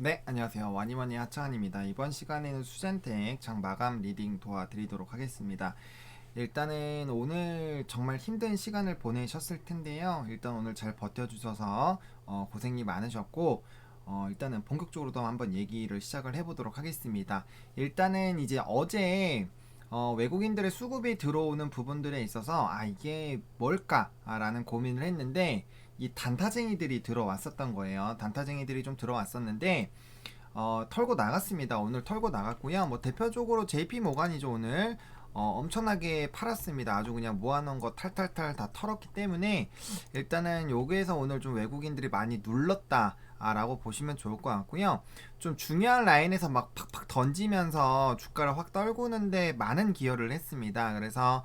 네, 안녕하세요. 와니머니 하차한입니다. 이번 시간에는 수젠텍 장 마감 리딩 도와드리도록 하겠습니다. 일단은 오늘 정말 힘든 시간을 보내셨을 텐데요. 일단 오늘 잘 버텨주셔서 고생이 많으셨고, 일단은 본격적으로도 한번 얘기를 시작을 해보도록 하겠습니다. 일단은 이제 어제 외국인들의 수급이 들어오는 부분들에 있어서 이게 뭘까라는 고민을 했는데, 이 단타쟁이들이 들어왔었던 거예요. 단타쟁이들이 좀 들어왔었는데 털고 나갔습니다. 오늘 털고 나갔고요. 뭐 대표적으로 JP 모간이죠. 오늘 엄청나게 팔았습니다. 아주 그냥 모아놓은 거 탈탈탈 다 털었기 때문에 일단은 여기에서 오늘 좀 외국인들이 많이 눌렀다 라고 보시면 좋을 것 같고요. 좀 중요한 라인에서 막 팍팍 던지면서 주가를 확 떨구는데 많은 기여를 했습니다. 그래서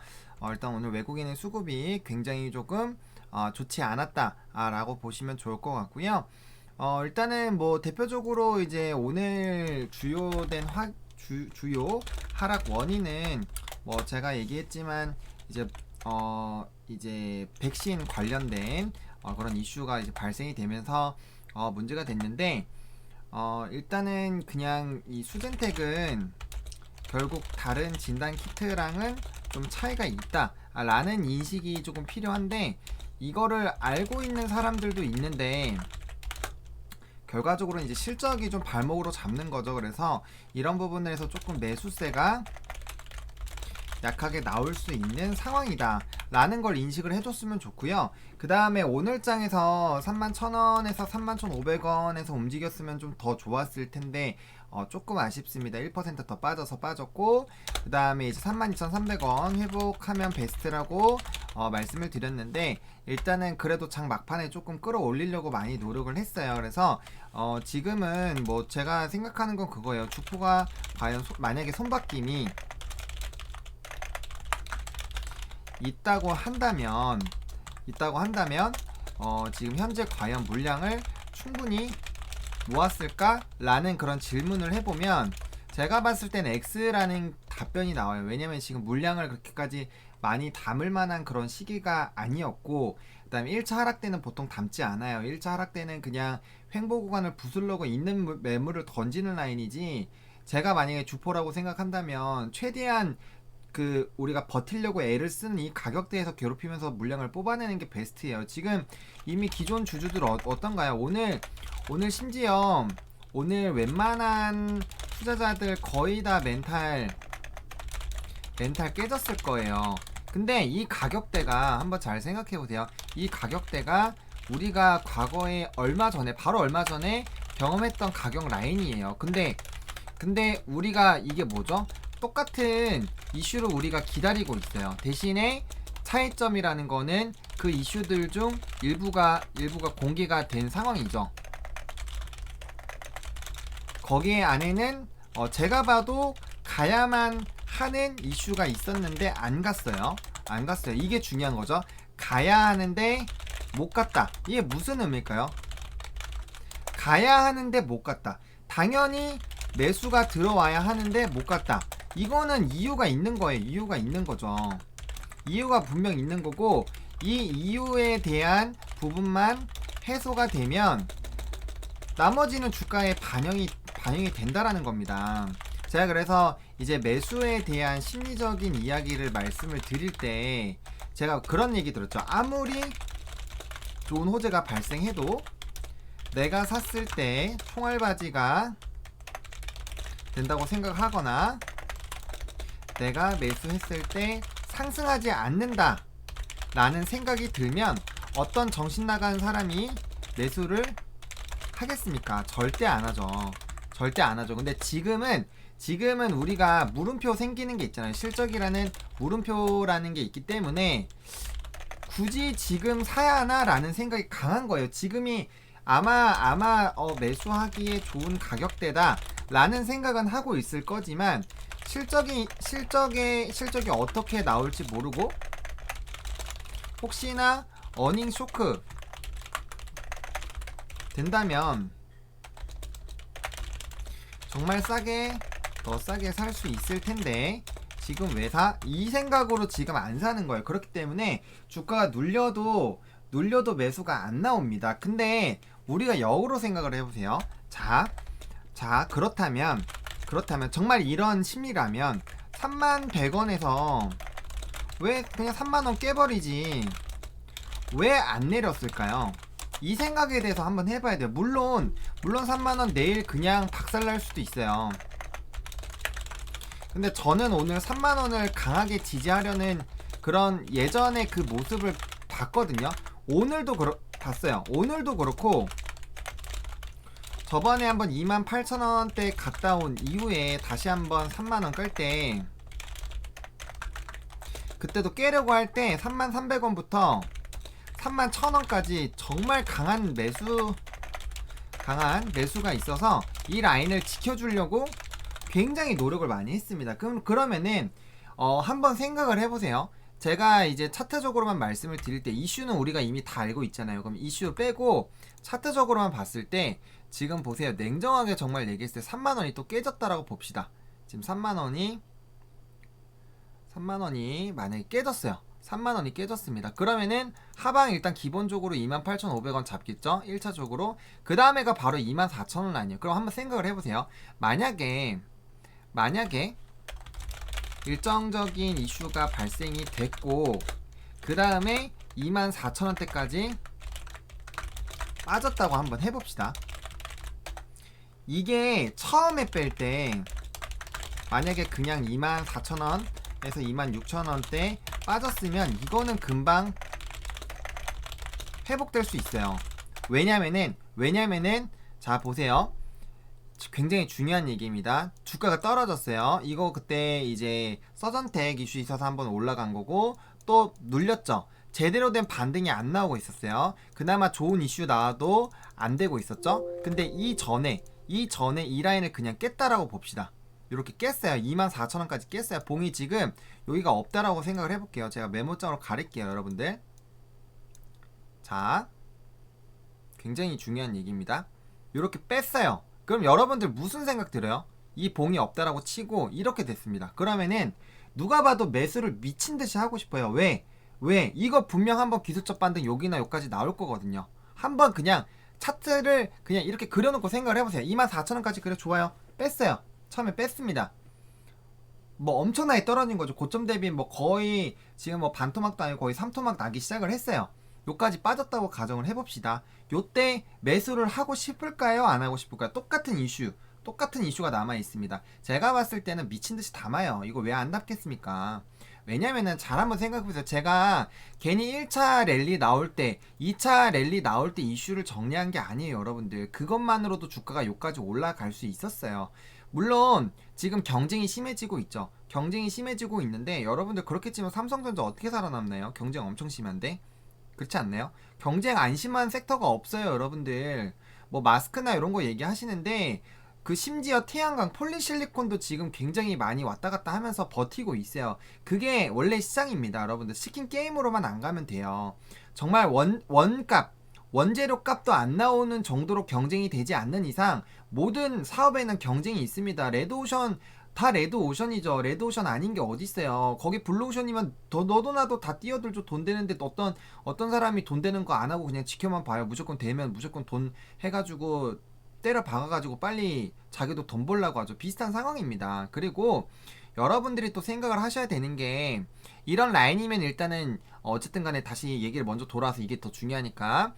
일단 오늘 외국인의 수급이 굉장히 조금 좋지 않았다 라고 보시면 좋을 것 같고요. 일단은 뭐 대표적으로 이제 오늘 주요 하락 원인은 뭐 제가 얘기했지만 이제 이제 백신 관련된 그런 이슈가 이제 발생이 되면서 문제가 됐는데 일단은 그냥 이 수젠텍은 결국 다른 진단 키트랑은 좀 차이가 있다 라는 인식이 조금 필요한데, 이거를 알고 있는 사람들도 있는데 결과적으로 이제 실적이 좀 발목으로 잡는 거죠. 그래서 이런 부분에서 조금 매수세가 약하게 나올 수 있는 상황이다 라는 걸 인식을 해줬으면 좋고요. 그 다음에 오늘장에서 31,000원에서 31,500원에서 움직였으면 좀 더 좋았을 텐데 조금 아쉽습니다. 1%더 빠졌고, 그 다음에 이제 32,300원 회복하면 베스트라고 말씀을 드렸는데, 일단은 그래도 장 막판에 조금 끌어올리려고 많이 노력을 했어요. 그래서 지금은 뭐 제가 생각하는 건 그거예요. 주포가 과연 만약에 손바뀜이 있다고 한다면 지금 현재 과연 물량을 충분히 모았을까? 라는 그런 질문을 해보면 제가 봤을 때는 X라는 답변이 나와요. 왜냐면 지금 물량을 그렇게까지 많이 담을 만한 그런 시기가 아니었고, 그 다음에 1차 하락 때는 보통 담지 않아요. 1차 하락 때는 그냥 횡보 구간을 부수려고 있는 매물을 던지는 라인이지, 제가 만약에 주포라고 생각한다면 최대한 우리가 버틸려고 애를 쓰는 이 가격대에서 괴롭히면서 물량을 뽑아내는 게 베스트예요. 지금 이미 기존 주주들 어떤가요? 오늘 심지어 오늘 웬만한 투자자들 거의 다 멘탈 깨졌을 거예요. 근데 이 가격대가 한번 잘 생각해 보세요. 이 가격대가 우리가 과거에 바로 얼마 전에 경험했던 가격 라인이에요. 근데 우리가 이게 뭐죠? 똑같은 이슈를 우리가 기다리고 있어요. 대신에 차이점이라는 거는 그 이슈들 중 일부가 공개가 된 상황이죠. 거기에 안에는 제가 봐도 가야만 하는 이슈가 있었는데 안 갔어요. 이게 중요한 거죠. 가야 하는데 못 갔다. 이게 무슨 의미일까요? 가야 하는데 못 갔다. 당연히 매수가 들어와야 하는데 못 갔다. 이거는 이유가 있는 거예요. 이유가 있는 거죠. 이유가 분명 있는 거고, 이 이유에 대한 부분만 해소가 되면 나머지는 주가에 반영이 된다라는 겁니다. 제가 그래서 이제 매수에 대한 심리적인 이야기를 말씀을 드릴 때 제가 그런 얘기 들었죠. 아무리 좋은 호재가 발생해도 내가 샀을 때 총알바지가 된다고 생각하거나 내가 매수했을 때 상승하지 않는다 라는 생각이 들면 어떤 정신 나간 사람이 매수를 하겠습니까? 절대 안 하죠. 근데 지금은 우리가 물음표 생기는 게 있잖아요. 실적이라는 물음표라는 게 있기 때문에 굳이 지금 사야 하나 라는 생각이 강한 거예요. 지금이 아마 매수하기에 좋은 가격대다 라는 생각은 하고 있을 거지만, 실적이 어떻게 나올지 모르고 혹시나 어닝 쇼크 된다면 정말 더 싸게 살 수 있을 텐데 지금 왜 사? 이 생각으로 지금 안 사는 거예요. 그렇기 때문에 주가가 눌려도 매수가 안 나옵니다. 근데 우리가 역으로 생각을 해보세요. 자, 자, 그렇다면 정말 이런 심리라면 31,100원에서 왜 그냥 3만원 깨버리지 왜 안 내렸을까요? 이 생각에 대해서 한번 해봐야 돼요. 물론 3만원 내일 그냥 박살날 수도 있어요. 근데 저는 오늘 3만원을 강하게 지지하려는 그런 예전의 그 모습을 봤거든요. 오늘도 봤어요. 오늘도 그렇고 저번에 한번 28,000원대 갔다 온 이후에 다시 한번 3만원 끌 때 그때도 깨려고 할 때 33,300원부터 31,000원까지 정말 강한 매수가 있어서 이 라인을 지켜주려고 굉장히 노력을 많이 했습니다. 그러면은 한번 생각을 해보세요. 제가 이제 차트적으로만 말씀을 드릴 때 이슈는 우리가 이미 다 알고 있잖아요. 그럼 이슈 빼고 차트적으로만 봤을 때 지금 보세요. 냉정하게 정말 얘기했을 때 3만원이 또 깨졌다라고 봅시다. 지금 3만원이 만약에 깨졌어요. 3만원이 깨졌습니다. 그러면은 하방 일단 기본적으로 28,500원 잡겠죠? 1차적으로. 그 다음에가 바로 24,000원 아니에요. 그럼 한번 생각을 해보세요. 만약에 일정적인 이슈가 발생이 됐고 그 다음에 24,000원대까지 빠졌다고 한번 해봅시다. 이게 처음에 뺄 때 만약에 그냥 24,000원에서 26,000원대 빠졌으면 이거는 금방 회복될 수 있어요. 왜냐면은 자 보세요. 굉장히 중요한 얘기입니다. 주가가 떨어졌어요. 이거 그때 이제 서전텍 이슈 있어서 한번 올라간 거고 또 눌렸죠. 제대로 된 반등이 안 나오고 있었어요. 그나마 좋은 이슈 나와도 안 되고 있었죠. 근데 이 전에 이 라인을 그냥 깼다라고 봅시다. 이렇게 깼어요. 24,000원까지 깼어요. 봉이 지금 여기가 없다라고 생각을 해볼게요. 제가 메모장으로 가릴게요, 여러분들. 자, 굉장히 중요한 얘기입니다. 이렇게 뺐어요. 그럼 여러분들 무슨 생각 들어요? 이 봉이 없다라고 치고 이렇게 됐습니다. 그러면은 누가 봐도 매수를 미친듯이 하고 싶어요. 왜? 이거 분명 한번 기술적 반등 여기나 여기까지 나올 거거든요. 한번 그냥 차트를 그냥 이렇게 그려놓고 생각을 해보세요. 24,000원까지 그래 좋아요. 뺐어요. 처음에 뺐습니다. 뭐 엄청나게 떨어진 거죠. 고점 대비 뭐 거의 지금 뭐 반토막도 아니고 거의 3토막 나기 시작을 했어요. 요까지 빠졌다고 가정을 해봅시다. 요때 매수를 하고 싶을까요? 안 하고 싶을까요? 똑같은 이슈가 남아 있습니다. 제가 봤을 때는 미친듯이 담아요. 이거 왜 안 담겠습니까? 왜냐면은 잘 한번 생각해보세요. 제가 괜히 1차 랠리 나올 때 2차 랠리 나올 때 이슈를 정리한 게 아니에요, 여러분들. 그것만으로도 주가가 요까지 올라갈 수 있었어요. 물론 지금 경쟁이 심해지고 있죠. 경쟁이 심해지고 있는데 여러분들 그렇겠지만 삼성전자 어떻게 살아남나요? 경쟁 엄청 심한데? 그렇지 않나요? 경쟁 안 심한 섹터가 없어요, 여러분들. 뭐 마스크나 이런 거 얘기하시는데 그 심지어 태양광 폴리실리콘도 지금 굉장히 많이 왔다 갔다 하면서 버티고 있어요. 그게 원래 시장입니다, 여러분들. 스킨 게임으로만 안 가면 돼요. 정말 원재료 값도 안 나오는 정도로 경쟁이 되지 않는 이상 모든 사업에는 경쟁이 있습니다. 레드오션 다 레드오션이죠. 레드오션 아닌 게 어딨어요. 거기 블루오션이면 너도 나도 다 뛰어들죠. 돈 되는데 어떤 사람이 돈 되는 거 안 하고 그냥 지켜만 봐요. 무조건 되면 무조건 돈 해가지고 때려 박아가지고 빨리 자기도 돈 벌라고 하죠. 비슷한 상황입니다. 그리고 여러분들이 또 생각을 하셔야 되는 게 이런 라인이면 일단은 어쨌든 간에 다시 얘기를 먼저 돌아와서 이게 더 중요하니까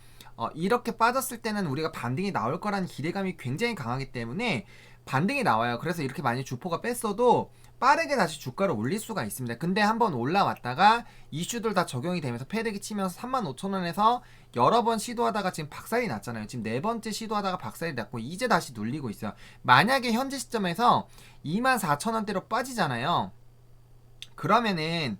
이렇게 빠졌을 때는 우리가 반등이 나올 거라는 기대감이 굉장히 강하기 때문에 반등이 나와요. 그래서 이렇게 많이 주포가 뺐어도 빠르게 다시 주가를 올릴 수가 있습니다. 근데 한번 올라왔다가 이슈들 다 적용이 되면서 패대기 치면서 35,000원에서 여러 번 시도하다가 지금 박살이 났잖아요. 지금 네 번째 시도하다가 박살이 났고 이제 다시 눌리고 있어요. 만약에 현재 시점에서 24,000원대로 빠지잖아요. 그러면은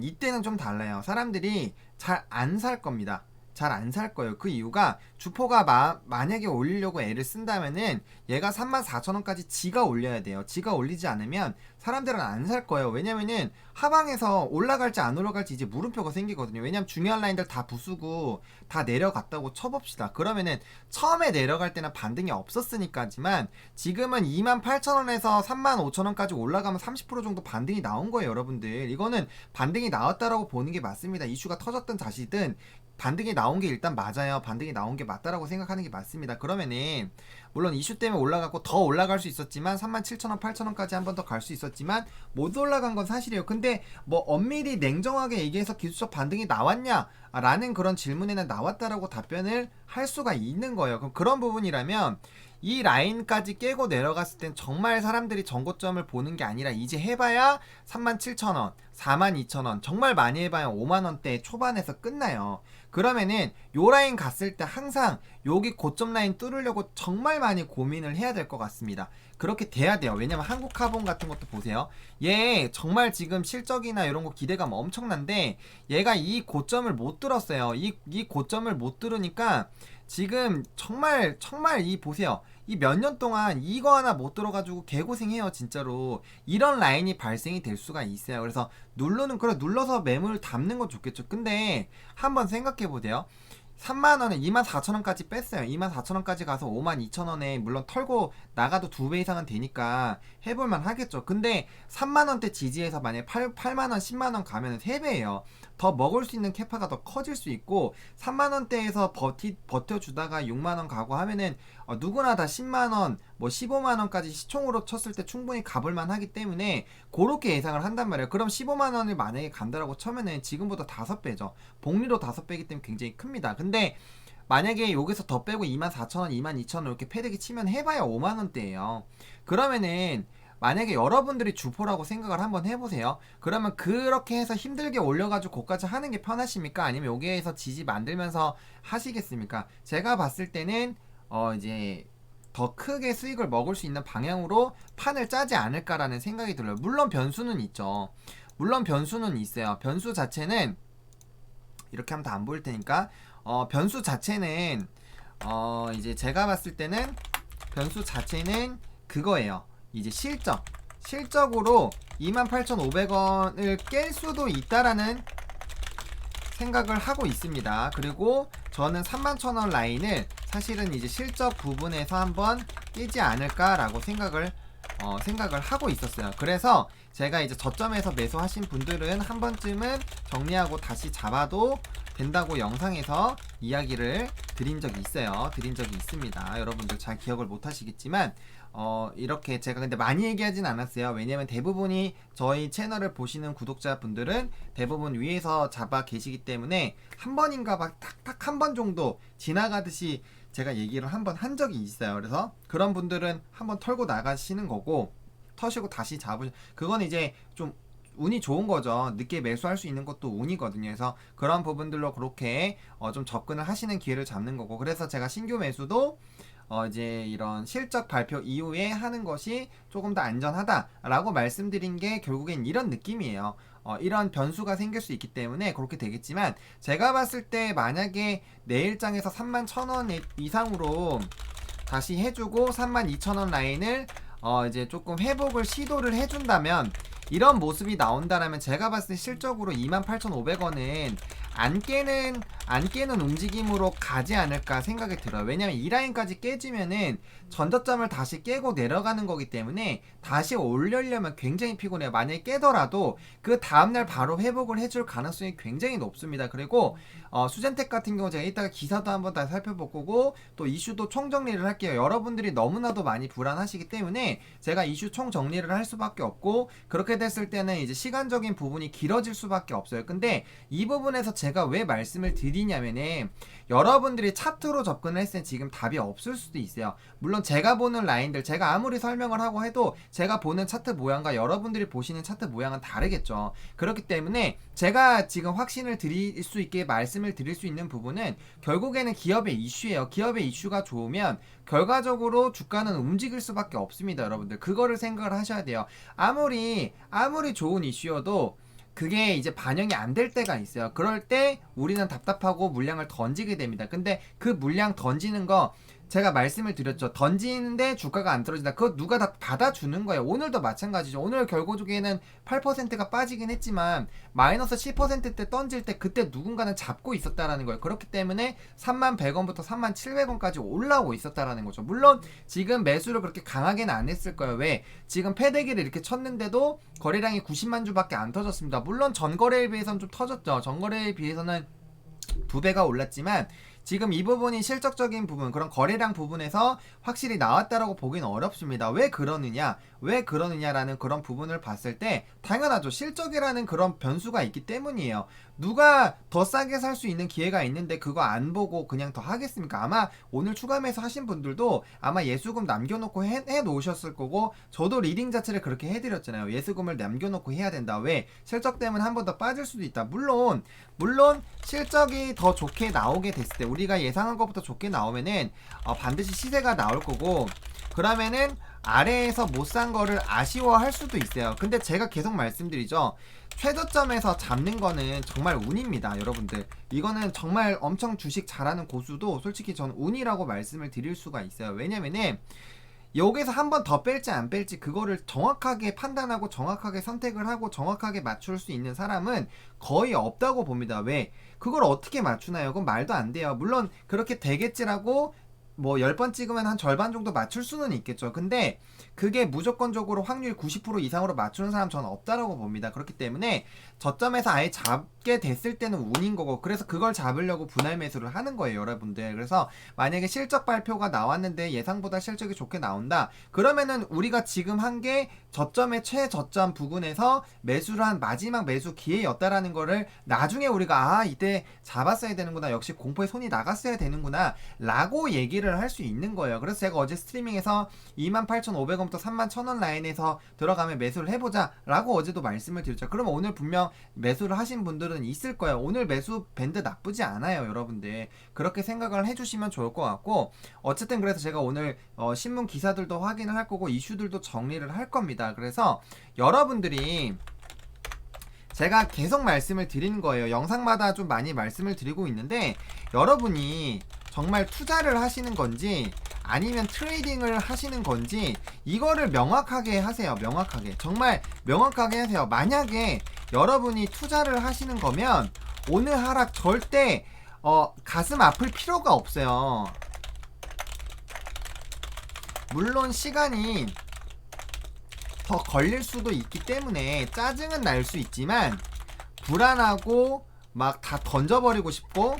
이때는 좀 달라요. 사람들이 잘 안 살 겁니다. 잘 안 살 거예요. 그 이유가 주포가 만약에 올리려고 애를 쓴다면은 얘가 34,000원까지 지가 올려야 돼요. 지가 올리지 않으면 사람들은 안 살 거예요. 왜냐면은 하방에서 올라갈지 안 올라갈지 이제 물음표가 생기거든요. 왜냐면 중요한 라인들 다 부수고 다 내려갔다고 쳐봅시다. 그러면은 처음에 내려갈 때는 반등이 없었으니까지만 지금은 28,000원에서 35,000원까지 올라가면 30% 정도 반등이 나온 거예요, 여러분들. 이거는 반등이 나왔다라고 보는 게 맞습니다. 이슈가 터졌든 다시든 반등이 나온 게 일단 맞아요. 반등이 나온 게 맞다라고 생각하는 게 맞습니다. 그러면은 물론 이슈 때문에 올라갔고 더 올라갈 수 있었지만 37,000원, 8,000원까지 한 번 더 갈 수 있었지만 못 올라간 건 사실이에요. 근데 뭐 엄밀히 냉정하게 얘기해서 기술적 반등이 나왔냐? 라는 그런 질문에는 나왔다라고 답변을 할 수가 있는 거예요. 그럼 그런 부분이라면 이 라인까지 깨고 내려갔을 땐 정말 사람들이 전고점을 보는 게 아니라 이제 해봐야 37,000원, 42,000원, 정말 많이 해봐야 5만원대 초반에서 끝나요. 그러면은 요 라인 갔을 때 항상 여기 고점 라인 뚫으려고 정말 많이 고민을 해야 될 것 같습니다. 그렇게 돼야 돼요. 왜냐면 한국카본 같은 것도 보세요. 얘 정말 지금 실적이나 이런 거 기대감 엄청난데 얘가 이 고점을 못 뚫었어요. 이 고점을 못 뚫으니까 지금 정말 이 보세요. 이 몇 년 동안 이거 하나 못 들어가지고 개고생해요. 진짜로 이런 라인이 발생이 될 수가 있어요. 그래서 눌러서 매물 담는 건 좋겠죠. 근데 한번 생각해 보세요. 3만원에 24,000원까지 뺐어요. 24,000원까지 가서 52,000원에 물론 털고 나가도 2배 이상은 되니까 해볼만 하겠죠. 근데 3만원대 지지에서 만약에 8만원, 10만원 가면 3배예요. 더 먹을 수 있는 캐파가 더 커질 수 있고 3만원대에서 버텨주다가 6만원 가고 하면은 누구나 다 10만원, 뭐 15만원까지 시총으로 쳤을 때 충분히 가볼만 하기 때문에 그렇게 예상을 한단 말이에요. 그럼 15만원을 만약에 간다라고 쳐면은 지금보다 5배죠. 복리로 5배이기 때문에 굉장히 큽니다. 근데 만약에 여기서 더 빼고 24,000원, 22,000원 이렇게 패대기 치면 해봐야 5만원대예요. 그러면은 만약에 여러분들이 주포라고 생각을 한번 해보세요. 그러면 그렇게 해서 힘들게 올려가지고 고까지 하는 게 편하십니까? 아니면 여기에서 지지 만들면서 하시겠습니까? 제가 봤을 때는 이제 더 크게 수익을 먹을 수 있는 방향으로 판을 짜지 않을까라는 생각이 들어요. 물론 변수는 있죠. 물론 변수는 있어요. 변수 자체는 이렇게 하면 다 안 보일 테니까 변수 자체는 이제 제가 봤을 때는 변수 자체는 그거예요. 이제 실적으로 28,500원을 깰 수도 있다라는 생각을 하고 있습니다. 그리고 저는 31,000원 라인을 사실은 이제 실적 부분에서 한번 깨지 않을까라고 생각을 하고 있었어요. 그래서 제가 이제 저점에서 매수하신 분들은 한 번쯤은 정리하고 다시 잡아도 된다고 영상에서 이야기를 드린 적이 있습니다. 여러분들 잘 기억을 못 하시겠지만 이렇게 제가 근데 많이 얘기하진 않았어요. 왜냐면 대부분이 저희 채널을 보시는 구독자분들은 대부분 위에서 잡아 계시기 때문에 한 번인가 막 탁탁 한 번 정도 지나가듯이 제가 얘기를 한 번 한 적이 있어요. 그래서 그런 분들은 한번 털고 나가시는 거고 터시고 다시 그건 이제 좀 운이 좋은 거죠. 늦게 매수할 수 있는 것도 운이거든요. 그래서 그런 부분들로 그렇게 좀 접근을 하시는 기회를 잡는 거고, 그래서 제가 신규 매수도 이제 이런 실적 발표 이후에 하는 것이 조금 더 안전하다라고 말씀드린 게 결국엔 이런 느낌이에요. 이런 변수가 생길 수 있기 때문에 그렇게 되겠지만, 제가 봤을 때 만약에 내일장에서 31,000원 이상으로 다시 해주고 32,000원 라인을 이제 조금 회복을 시도를 해준다면, 이런 모습이 나온다라면 제가 봤을 때 실적으로 28,500원은 안 깨는 움직임으로 가지 않을까 생각이 들어요. 왜냐면 이 라인까지 깨지면은 전저점을 다시 깨고 내려가는 거기 때문에 다시 올려려면 굉장히 피곤해요. 만약에 깨더라도 그 다음날 바로 회복을 해줄 가능성이 굉장히 높습니다. 그리고 수젠텍 같은 경우 제가 이따가 기사도 한번 다 살펴볼 거고 또 이슈도 총정리를 할게요. 여러분들이 너무나도 많이 불안하시기 때문에 제가 이슈 총정리를 할 수밖에 없고, 그렇게 됐을 때는 이제 시간적인 부분이 길어질 수밖에 없어요. 근데 이 부분에서 제가 왜 말씀을 드리냐면은 여러분들이 차트로 접근을 했을 때 지금 답이 없을 수도 있어요. 물론 제가 보는 라인들, 제가 아무리 설명을 하고 해도 제가 보는 차트 모양과 여러분들이 보시는 차트 모양은 다르겠죠. 그렇기 때문에 제가 지금 확신을 드릴 수 있게 말씀을 드릴 수 있는 부분은 결국에는 기업의 이슈예요. 기업의 이슈가 좋으면 결과적으로 주가는 움직일 수밖에 없습니다. 여러분들 그거를 생각을 하셔야 돼요. 아무리 좋은 이슈여도 그게 이제 반영이 안 될 때가 있어요. 그럴 때 우리는 답답하고 물량을 던지게 됩니다. 근데 그 물량 던지는 거 제가 말씀을 드렸죠. 던지는데 주가가 안 떨어진다. 그거 누가 다 받아주는 거예요. 오늘도 마찬가지죠. 오늘 결과적에는 8%가 빠지긴 했지만 마이너스 10%대 던질 때 그때 누군가는 잡고 있었다라는 거예요. 그렇기 때문에 31,100원부터 31,700원까지 올라오고 있었다라는 거죠. 물론 지금 매수를 그렇게 강하게는 안 했을 거예요. 왜? 지금 패대기를 이렇게 쳤는데도 거래량이 90만 주밖에 안 터졌습니다. 물론 전거래에 비해서는 좀 터졌죠. 전거래에 비해서는 2배가 올랐지만 지금 이 부분이 실적적인 부분, 그런 거래량 부분에서 확실히 나왔다라고 보기는 어렵습니다. 왜 그러느냐? 왜 그러느냐라는 그런 부분을 봤을 때 당연하죠. 실적이라는 그런 변수가 있기 때문이에요. 누가 더 싸게 살 수 있는 기회가 있는데 그거 안 보고 그냥 더 하겠습니까? 아마 오늘 추가 매수 하신 분들도 아마 예수금 남겨놓고 해 놓으셨을 거고, 저도 리딩 자체를 그렇게 해드렸잖아요. 예수금을 남겨놓고 해야 된다. 왜? 실적 때문에 한 번 더 빠질 수도 있다. 물론 실적이 더 좋게 나오게 됐을 때, 우리가 예상한 것부터 좋게 나오면은 반드시 시세가 나올 거고, 그러면은 아래에서 못 산 거를 아쉬워할 수도 있어요. 근데 제가 계속 말씀드리죠. 최저점에서 잡는 거는 정말 운입니다, 여러분들. 이거는 정말 엄청 주식 잘하는 고수도 솔직히 전 운이라고 말씀을 드릴 수가 있어요. 왜냐면은 여기서 한 번 더 뺄지 안 뺄지 그거를 정확하게 판단하고 정확하게 선택을 하고 정확하게 맞출 수 있는 사람은 거의 없다고 봅니다. 왜? 그걸 어떻게 맞추나요? 그건 말도 안 돼요. 물론 그렇게 되겠지라고 뭐 10번 찍으면 한 절반 정도 맞출 수는 있겠죠. 근데 그게 무조건적으로 확률 90% 이상으로 맞추는 사람 저는 없다라고 봅니다. 그렇기 때문에 저점에서 아예 잡게 됐을 때는 운인 거고, 그래서 그걸 잡으려고 분할 매수를 하는 거예요, 여러분들. 그래서 만약에 실적 발표가 나왔는데 예상보다 실적이 좋게 나온다, 그러면은 우리가 지금 한 게 저점의 최저점 부근에서 매수를 한 마지막 매수 기회였다라는 거를 나중에 우리가 이때 잡았어야 되는구나, 역시 공포에 손이 나갔어야 되는구나 라고 얘기를 할 수 있는 거예요. 그래서 제가 어제 스트리밍에서 28,500원부터 31,000원 라인에서 들어가면 매수를 해보자 라고 어제도 말씀을 드렸죠. 그러면 오늘 분명 매수를 하신 분들은 있을 거예요. 오늘 매수 밴드 나쁘지 않아요, 여러분들. 그렇게 생각을 해주시면 좋을 것 같고, 어쨌든 그래서 제가 오늘 신문 기사들도 확인을 할 거고 이슈들도 정리를 할 겁니다. 그래서 여러분들이, 제가 계속 말씀을 드리는 거예요. 영상마다 좀 많이 말씀을 드리고 있는데, 여러분이 정말 투자를 하시는 건지 아니면 트레이딩을 하시는 건지 이거를 명확하게 하세요. 명확하게, 정말 명확하게 하세요. 만약에 여러분이 투자를 하시는 거면 오늘 하락 절대 가슴 아플 필요가 없어요. 물론 시간이 더 걸릴 수도 있기 때문에 짜증은 날 수 있지만, 불안하고 막 다 던져버리고 싶고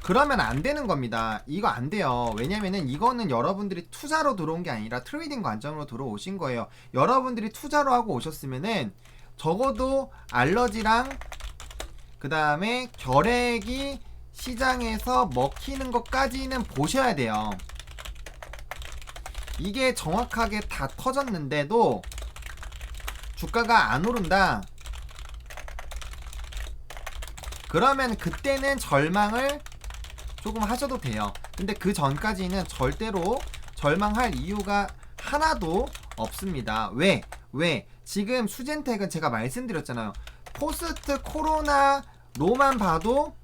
그러면 안 되는 겁니다. 이거 안 돼요. 왜냐면은 이거는 여러분들이 투자로 들어온 게 아니라 트레이딩 관점으로 들어오신 거예요. 여러분들이 투자로 하고 오셨으면은 적어도 알러지랑 그 다음에 결핵이 시장에서 먹히는 것까지는 보셔야 돼요. 이게 정확하게 다 터졌는데도 주가가 안 오른다, 그러면 그때는 절망을 조금 하셔도 돼요. 근데 그 전까지는 절대로 절망할 이유가 하나도 없습니다. 왜? 지금 수젠텍은 제가 말씀드렸잖아요. 포스트 코로나로만 봐도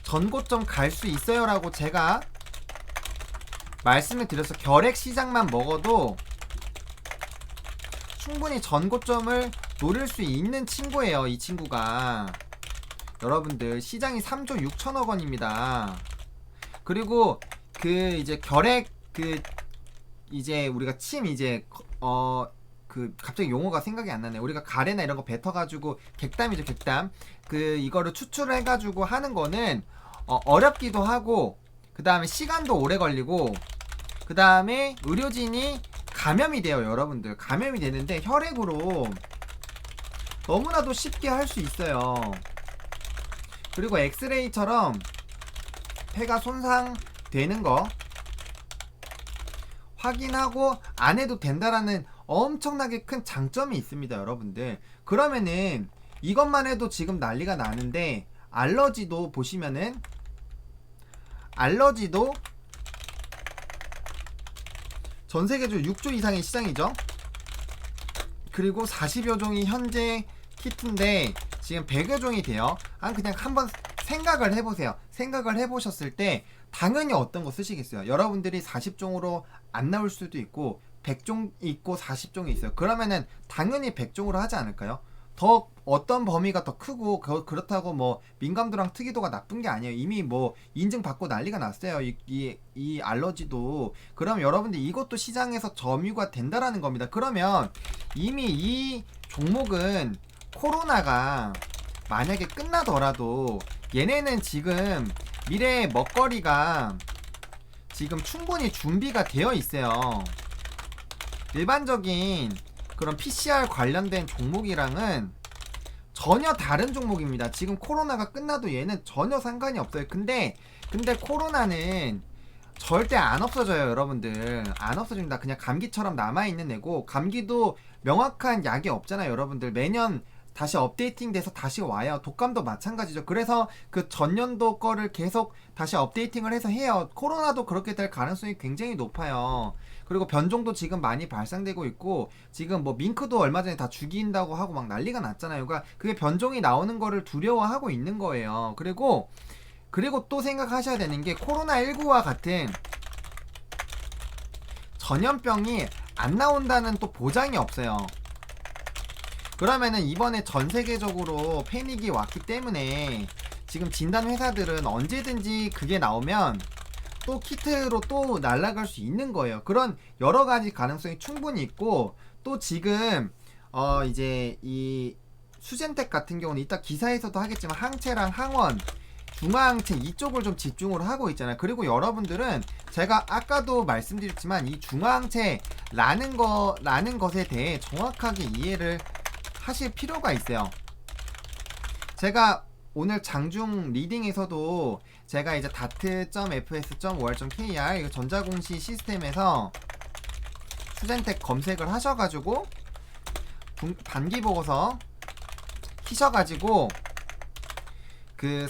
전고점 갈 수 있어요 라고 제가 말씀을 드렸어. 결핵 시장만 먹어도 충분히 전고점을 노릴 수 있는 친구예요, 이 친구가. 여러분들, 시장이 3조 6천억 원입니다. 그리고 그 이제 결핵, 그 이제 우리가 침 이제 그 갑자기 용어가 생각이 안 나네. 우리가 가래나 이런 거 뱉어가지고, 객담이죠, 객담. 그 이거를 추출해가지고 하는 거는 어렵기도 하고, 그 다음에 시간도 오래 걸리고, 그 다음에 의료진이 감염이 돼요, 여러분들. 감염이 되는데 혈액으로 너무나도 쉽게 할 수 있어요. 그리고 엑스레이처럼 폐가 손상되는 거 확인하고 안 해도 된다라는 엄청나게 큰 장점이 있습니다, 여러분들. 그러면은 이것만 해도 지금 난리가 나는데, 알러지도 보시면은, 알러지도 전 세계적으로 6조 이상의 시장이죠. 그리고 40여 종이 현재 키트인데 지금 100여 종이 돼요. 그냥 한번 생각을 해보세요. 생각을 해보셨을 때 당연히 어떤 거 쓰시겠어요? 여러분들이 40종으로 안 나올 수도 있고 100종 있고 40종이 있어요. 그러면은 당연히 100종으로 하지 않을까요? 더 어떤 범위가 더 크고, 그렇다고 뭐 민감도랑 특이도가 나쁜 게 아니에요. 이미 뭐 인증받고 난리가 났어요, 이 알러지도. 그럼 여러분들 이것도 시장에서 점유가 된다라는 겁니다. 그러면 이미 이 종목은 코로나가 만약에 끝나더라도 얘네는 지금 미래의 먹거리가 지금 충분히 준비가 되어 있어요. 일반적인 그런 PCR 관련된 종목이랑은 전혀 다른 종목입니다. 지금 코로나가 끝나도 얘는 전혀 상관이 없어요. 근데 코로나는 절대 안 없어져요, 여러분들. 안 없어집니다. 그냥 감기처럼 남아있는 애고, 감기도 명확한 약이 없잖아요, 여러분들. 매년 다시 업데이팅 돼서 다시 와요. 독감도 마찬가지죠. 그래서 그 전년도 거를 계속 다시 업데이팅을 해서 해요. 코로나도 그렇게 될 가능성이 굉장히 높아요. 그리고 변종도 지금 많이 발생되고 있고, 지금 뭐 밍크도 얼마 전에 다 죽인다고 하고 막 난리가 났잖아요. 그러니까 그게 변종이 나오는 거를 두려워하고 있는 거예요. 그리고 또 생각하셔야 되는 게, 코로나19와 같은 전염병이 안 나온다는 또 보장이 없어요. 그러면은 이번에 전 세계적으로 패닉이 왔기 때문에 지금 진단 회사들은 언제든지 그게 나오면 또 키트로 또 날아갈 수 있는 거예요. 그런 여러 가지 가능성이 충분히 있고, 또 지금 이제 이 수젠텍 같은 경우는 이따 기사에서도 하겠지만 항체랑 항원, 중화항체 이쪽을 좀 집중을 하고 있잖아요. 그리고 여러분들은 제가 아까도 말씀드렸지만 이 중화항체라는 것에 대해 정확하게 이해를 하실 필요가 있어요. 제가 오늘 장중 리딩에서도 제가 이제 dart.fs.ol.kr 이거 전자공시 시스템에서 수젠텍 검색을 하셔가지고 단기 보고서 키셔가지고 그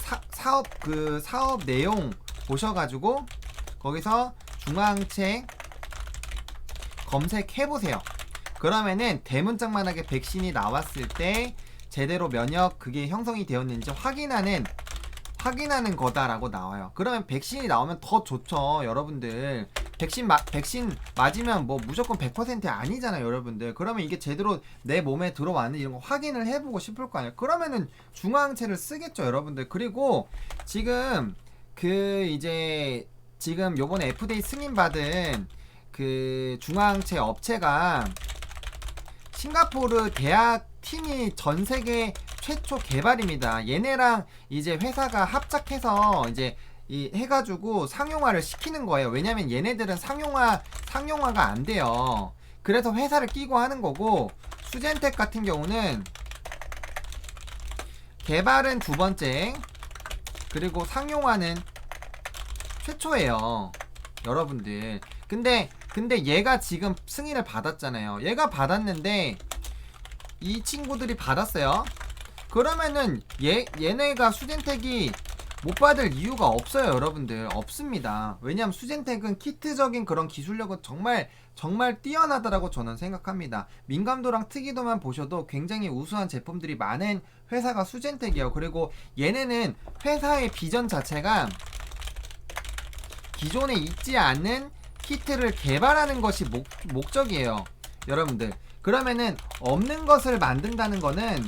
사업 내용 보셔가지고 거기서 중화항체 검색해보세요. 그러면은 대문짝만하게 백신이 나왔을 때 제대로 면역 그게 형성이 되었는지 확인하는 거다라고 나와요. 그러면 백신이 나오면 더 좋죠, 여러분들. 백신 맞으면 뭐 무조건 100% 아니잖아요, 여러분들. 그러면 이게 제대로 내 몸에 들어왔는지 이런 거 확인을 해보고 싶을 거 아니에요. 그러면은 중화항체를 쓰겠죠, 여러분들. 그리고 지금 지금 요번에 FDA 승인받은 그 중화항체 업체가 싱가포르 대학 팀이 전 세계 최초 개발입니다. 얘네랑 이제 회사가 합작해서 이제 해가지고 상용화를 시키는 거예요. 왜냐면 얘네들은 상용화가 안 돼요. 그래서 회사를 끼고 하는 거고, 수젠텍 같은 경우는 개발은 두 번째, 그리고 상용화는 최초예요, 여러분들. 근데 얘가 지금 승인을 받았잖아요. 얘가 받았는데 이 친구들이 받았어요. 그러면은 얘네가 수젠텍이 못 받을 이유가 없어요, 여러분들. 없습니다. 왜냐면 수젠텍은 키트적인 그런 기술력은 정말 뛰어나다라고 저는 생각합니다. 민감도랑 특이도만 보셔도 굉장히 우수한 제품들이 많은 회사가 수젠텍이에요. 그리고 얘네는 회사의 비전 자체가 기존에 있지 않는 키트를 개발하는 것이 목적이에요, 여러분들. 그러면은 없는 것을 만든다는 거는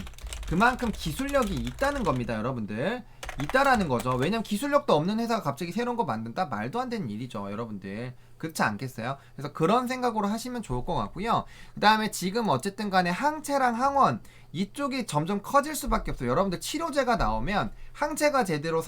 그만큼 기술력이 있다는 겁니다, 여러분들. 있다라는 거죠. 왜냐면 기술력도 없는 회사가 갑자기 새로운 거 만든다? 말도 안 되는 일이죠, 여러분들. 그렇지 않겠어요? 그래서 그런 생각으로 하시면 좋을 것 같고요. 그 다음에 지금 어쨌든 간에 항체랑 항원 이쪽이 점점 커질 수밖에 없어요. 여러분들 치료제가 나오면 항체가 제대로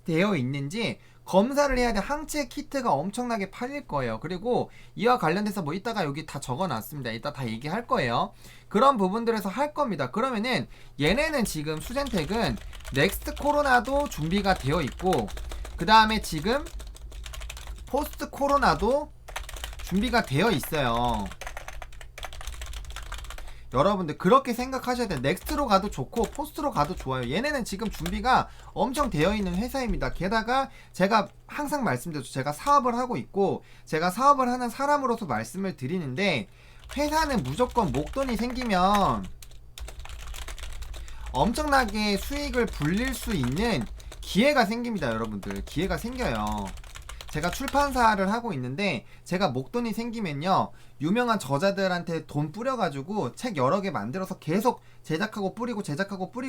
되어 있는지 검사를 해야 돼. 항체 키트가 엄청나게 팔릴 거예요. 그리고 이와 관련돼서 뭐 이따가 여기 다 적어놨습니다. 이따 다 얘기할 거예요. 그런 부분들에서 할 겁니다. 그러면은 얘네는 지금 수젠텍은 넥스트 코로나도 준비가 되어 있고, 그 다음에 지금 포스트 코로나도 준비가 되어 있어요. 여러분들 그렇게 생각하셔야 돼요. 넥스트로 가도 좋고 포스트로 가도 좋아요. 얘네는 지금 준비가 엄청 되어 있는 회사입니다. 게다가 제가 항상 말씀드렸죠. 제가 사업을 하고 있고 제가 사업을 하는 사람으로서 말씀을 드리는데, 회사는 무조건 목돈이 생기면 엄청나게 수익을 불릴 수 있는 기회가 생깁니다, 여러분들. 기회가 생겨요. 제가 출판사를 하고 있는데 제가 목돈이 생기면요, 유명한 저자들한테 돈 뿌려가지고 책 여러 개 만들어서 계속 제작하고 뿌리고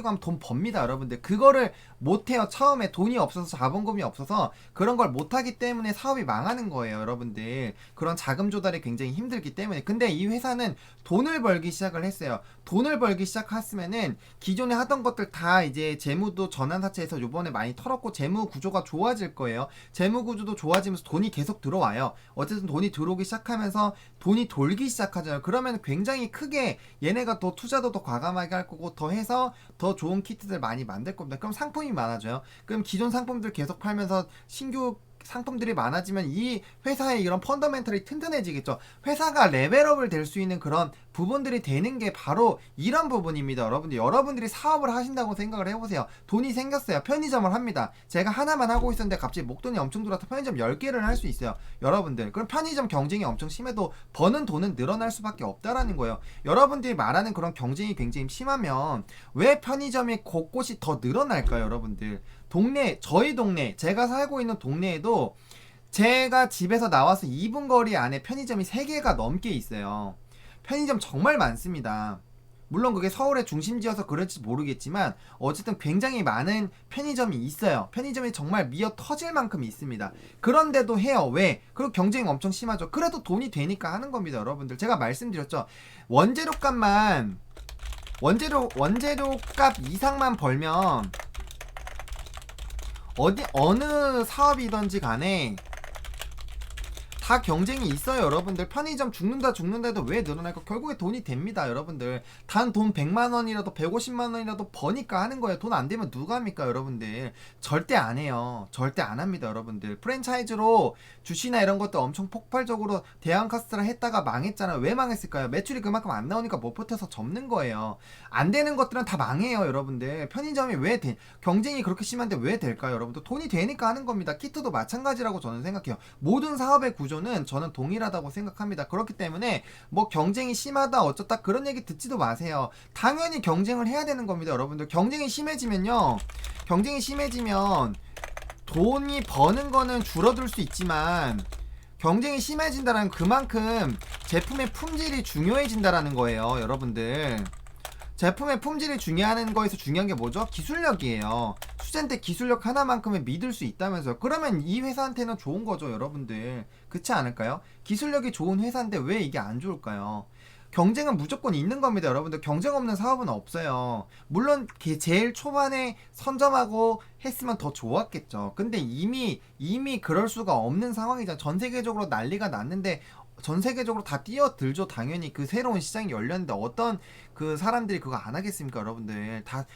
하면 돈 법니다, 여러분들. 그거를 못해요. 처음에 돈이 없어서, 자본금이 없어서 그런 걸 못하기 때문에 사업이 망하는 거예요, 여러분들. 그런 자금 조달이 굉장히 힘들기 때문에. 근데 이 회사는 돈을 벌기 시작을 했어요. 돈을 벌기 시작했으면은 기존에 하던 것들 다 이제 재무도 전환사채에서 요번에 많이 털었고 재무 구조가 좋아질 거예요. 재무 구조도 좋아지면서 돈이 계속 들어와요. 어쨌든 돈이 들어오기 시작하면서 돈이 돌기 시작하잖아요. 그러면 굉장히 크게 얘네가 더 투자도 더 과감하게 할 거고 더 해서 더 좋은 키트들 많이 만들 겁니다. 그럼 상품이 많아져요. 그럼 기존 상품들 계속 팔면서 신규 상품들이 많아지면 이 회사의 이런 펀더멘털이 튼튼해지겠죠. 회사가 레벨업을 될 수 있는 그런 부분들이 되는 게 바로 이런 부분입니다. 여러분들, 여러분들이 사업을 하신다고 생각을 해보세요. 돈이 생겼어요. 편의점을 합니다. 제가 하나만 하고 있었는데 갑자기 목돈이 엄청 들어와서 편의점 10개를 할 수 있어요. 여러분들, 그럼 편의점 경쟁이 엄청 심해도 버는 돈은 늘어날 수밖에 없다라는 거예요. 여러분들이 말하는 그런 경쟁이 굉장히 심하면 왜 편의점이 곳곳이 더 늘어날까요, 여러분들? 저희 동네, 제가 살고 있는 동네에도 제가 집에서 나와서 2분 거리 안에 편의점이 3개가 넘게 있어요. 편의점 정말 많습니다. 물론 그게 서울의 중심지여서 그럴지 모르겠지만 어쨌든 굉장히 많은 편의점이 있어요. 편의점이 정말 미어 터질 만큼 있습니다. 그런데도 해요. 왜? 그리고 경쟁이 엄청 심하죠. 그래도 돈이 되니까 하는 겁니다, 여러분들. 제가 말씀드렸죠. 원재료 값 이상만 벌면 어느 사업이든지 간에 다 경쟁이 있어요, 여러분들. 편의점 죽는다 해도 왜 늘어날까? 결국에 돈이 됩니다, 여러분들. 단 돈 100만원이라도 150만원이라도 버니까 하는 거예요. 돈 안 되면 누가 합니까, 여러분들? 절대 안 해요. 절대 안 합니다, 여러분들. 프랜차이즈로 주시나 이런 것도 엄청 폭발적으로 대형카스트라 했다가 망했잖아요. 왜 망했을까요? 매출이 그만큼 안 나오니까 못 버텨서 접는 거예요. 안 되는 것들은 다 망해요, 여러분들. 편의점이 경쟁이 그렇게 심한데 왜 될까요, 여러분들? 돈이 되니까 하는 겁니다. 키트도 마찬가지라고 저는 생각해요. 모든 사업의 구조는 저는 동일하다고 생각합니다. 그렇기 때문에 뭐 경쟁이 심하다 어쩌다 그런 얘기 듣지도 마세요. 당연히 경쟁을 해야 되는 겁니다, 여러분들. 경쟁이 심해지면 돈이 버는 거는 줄어들 수 있지만 경쟁이 심해진다는 그만큼 제품의 품질이 중요해진다라는 거예요, 여러분들. 제품의 품질이 중요한 거에서 중요한 게 뭐죠? 기술력이에요. 수젠테 기술력 하나만큼은 믿을 수 있다면서요. 그러면 이 회사한테는 좋은 거죠, 여러분들. 그렇지 않을까요? 기술력이 좋은 회사인데 왜 이게 안 좋을까요? 경쟁은 무조건 있는 겁니다, 여러분들. 경쟁 없는 사업은 없어요. 물론 제일 초반에 선점하고 했으면 더 좋았겠죠. 근데 이미 그럴 수가 없는 상황이잖아. 전 세계적으로 난리가 났는데 전 세계적으로 다 뛰어들죠. 당연히 그 새로운 시장이 열렸는데 어떤 그 사람들이 그거 안 하겠습니까, 여러분들? 다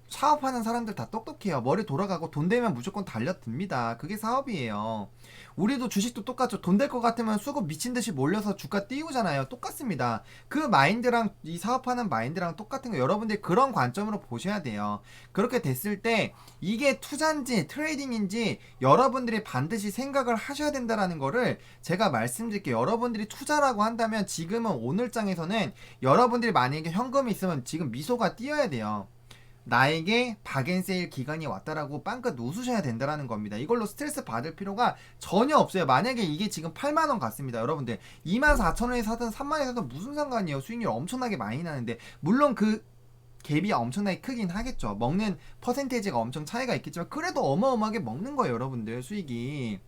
사업하는 사람들 다 똑똑해요. 머리 돌아가고 돈 되면 무조건 달려듭니다. 그게 사업이에요. 우리도 주식도 똑같죠. 돈 될 것 같으면 수급 미친 듯이 몰려서 주가 띄우잖아요. 똑같습니다. 그 마인드랑 이 사업하는 마인드랑 똑같은 거, 여러분들이 그런 관점으로 보셔야 돼요. 그렇게 됐을 때 이게 투자인지 트레이딩인지 여러분들이 반드시 생각을 하셔야 된다라는 거를 제가 말씀드릴게요. 여러분들이 투자라고 한다면 지금은 오늘장에서는 여러분들이 만약에 현금이 있으면 지금 미소가 띄어야 돼요. 나에게 박앤세일 기간이 왔다라고 빵긋 웃으셔야 된다라는 겁니다. 이걸로 스트레스 받을 필요가 전혀 없어요. 만약에 이게 지금 8만원 같습니다, 여러분들. 24,000원에 사든 3만원에 사든 무슨 상관이에요. 수익률 엄청나게 많이 나는데. 물론 그 갭이 엄청나게 크긴 하겠죠. 먹는 퍼센테이지가 엄청 차이가 있겠지만 그래도 어마어마하게 먹는 거예요, 여러분들. 수익이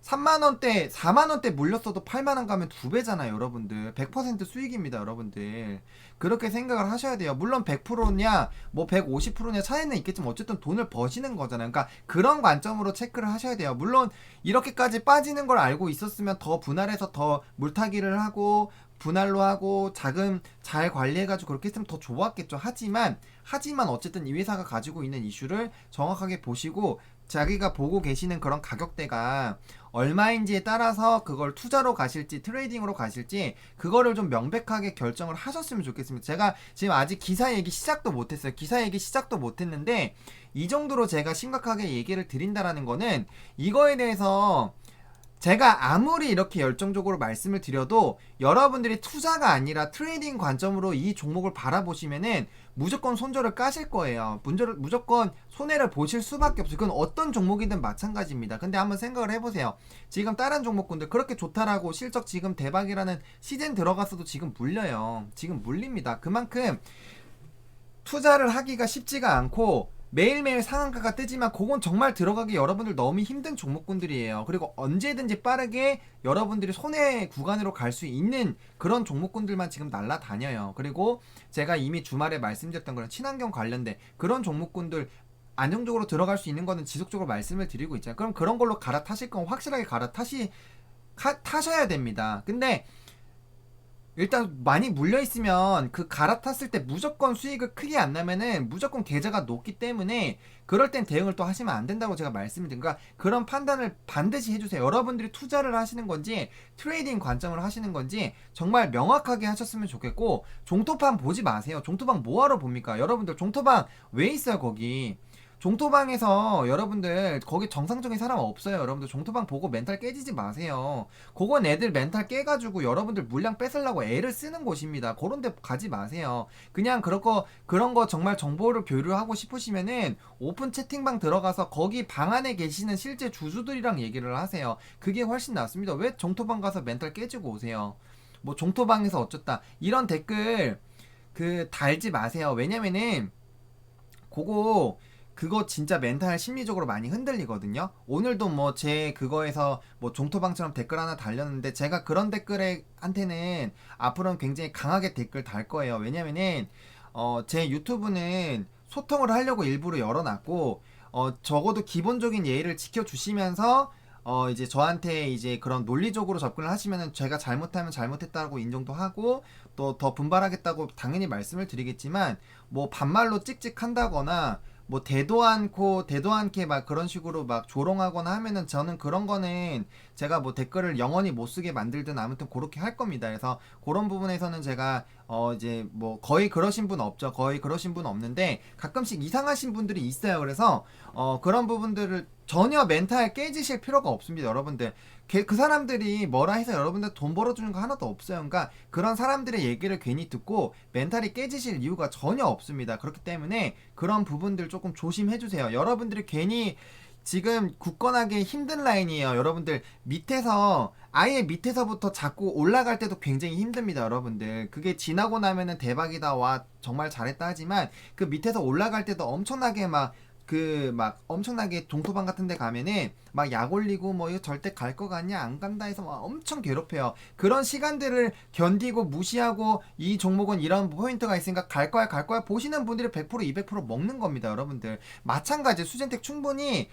3만원대 4만원대 물렸어도 8만원 가면 2배잖아요, 여러분들. 100% 수익입니다, 여러분들. 그렇게 생각을 하셔야 돼요. 물론 100%냐 뭐 150%냐 차이는 있겠지만 어쨌든 돈을 버시는 거잖아요. 그러니까 그런 관점으로 체크를 하셔야 돼요. 물론 이렇게까지 빠지는 걸 알고 있었으면 더 분할해서 더 물타기를 하고 분할로 하고 자금 잘 관리해가지고 그렇게 했으면 더 좋았겠죠. 하지만 어쨌든 이 회사가 가지고 있는 이슈를 정확하게 보시고 자기가 보고 계시는 그런 가격대가 얼마인지에 따라서 그걸 투자로 가실지 트레이딩으로 가실지 그거를 좀 명백하게 결정을 하셨으면 좋겠습니다. 제가 지금 아직 기사 얘기 시작도 못했어요. 기사 얘기 시작도 못했는데 이 정도로 제가 심각하게 얘기를 드린다라는 거는 이거에 대해서 제가 아무리 이렇게 열정적으로 말씀을 드려도 여러분들이 투자가 아니라 트레이딩 관점으로 이 종목을 바라보시면은 무조건 손절을 까실 거예요. 무조건 손해를 보실 수밖에 없어요. 그건 어떤 종목이든 마찬가지입니다. 근데 한번 생각을 해보세요. 지금 다른 종목군들 그렇게 좋다라고 실적 지금 대박이라는 시즌 들어갔어도 지금 물려요. 지금 물립니다. 그만큼 투자를 하기가 쉽지가 않고 매일매일 상한가가 뜨지만 그건 정말 들어가기 여러분들 너무 힘든 종목군들이에요. 그리고 언제든지 빠르게 여러분들이 손해 구간으로 갈 수 있는 그런 종목군들만 지금 날라다녀요. 그리고 제가 이미 주말에 말씀드렸던 그런 친환경 관련된 그런 종목군들 안정적으로 들어갈 수 있는 거는 지속적으로 말씀을 드리고 있잖아요. 그럼 그런 걸로 갈아타실 건 확실하게 타셔야 됩니다. 근데 일단 많이 물려있으면 그 갈아탔을 때 무조건 수익을 크게 안 나면은 무조건 계좌가 높기 때문에 그럴 땐 대응을 또 하시면 안 된다고 제가 말씀을 드린 거야. 그런 판단을 반드시 해주세요. 여러분들이 투자를 하시는 건지 트레이딩 관점을 하시는 건지 정말 명확하게 하셨으면 좋겠고, 종토방 보지 마세요. 종토방 뭐하러 봅니까? 여러분들 종토방 왜 있어요 거기? 종토방에서 여러분들 거기 정상적인 사람 없어요. 여러분들 종토방 보고 멘탈 깨지지 마세요. 그건 애들 멘탈 깨가지고 여러분들 물량 뺏으려고 애를 쓰는 곳입니다. 그런 데 가지 마세요. 그냥 그런 거 정말 정보를 교류하고 싶으시면은 오픈 채팅방 들어가서 거기 방 안에 계시는 실제 주주들이랑 얘기를 하세요. 그게 훨씬 낫습니다. 왜 종토방 가서 멘탈 깨지고 오세요? 뭐 종토방에서 어쩌다 이런 댓글 달지 마세요. 왜냐면은 그거 진짜 멘탈 심리적으로 많이 흔들리거든요. 오늘도 뭐 제 그거에서 뭐 종토방처럼 댓글 하나 달렸는데 제가 그런 댓글에 한테는 앞으로는 굉장히 강하게 댓글 달 거예요. 왜냐면은 제 유튜브는 소통을 하려고 일부러 열어놨고, 적어도 기본적인 예의를 지켜주시면서 이제 저한테 이제 그런 논리적으로 접근을 하시면은 제가 잘못하면 잘못했다고 인정도 하고 또 더 분발하겠다고 당연히 말씀을 드리겠지만, 뭐 반말로 찍찍한다거나 뭐 대도 않게 막 그런 식으로 막 조롱하거나 하면은 저는 그런 거는 제가 뭐 댓글을 영원히 못 쓰게 만들든 아무튼 그렇게 할 겁니다. 그래서 그런 부분에서는 제가 이제 뭐 거의 그러신 분 없죠. 거의 그러신 분 없는데 가끔씩 이상하신 분들이 있어요. 그래서 그런 부분들을 전혀 멘탈 깨지실 필요가 없습니다. 여러분들 그 사람들이 뭐라 해서 여러분들 돈 벌어주는 거 하나도 없어요. 그러니까 그런 사람들의 얘기를 괜히 듣고 멘탈이 깨지실 이유가 전혀 없습니다. 그렇기 때문에 그런 부분들 조금 조심해주세요. 여러분들이 괜히 지금 굳건하게 힘든 라인이에요. 여러분들 아예 밑에서부터 자꾸 올라갈 때도 굉장히 힘듭니다. 여러분들 그게 지나고 나면은 대박이다, 와 정말 잘했다 하지만 그 밑에서 올라갈 때도 엄청나게 엄청나게 동토방 같은 데 가면은 막 약 올리고 뭐 이거 절대 갈 거 같냐 안 간다 해서 막 엄청 괴롭혀요. 그런 시간들을 견디고 무시하고 이 종목은 이런 포인트가 있으니까 갈 거야 보시는 분들이 100% 200% 먹는 겁니다. 여러분들 마찬가지 수젠텍 충분히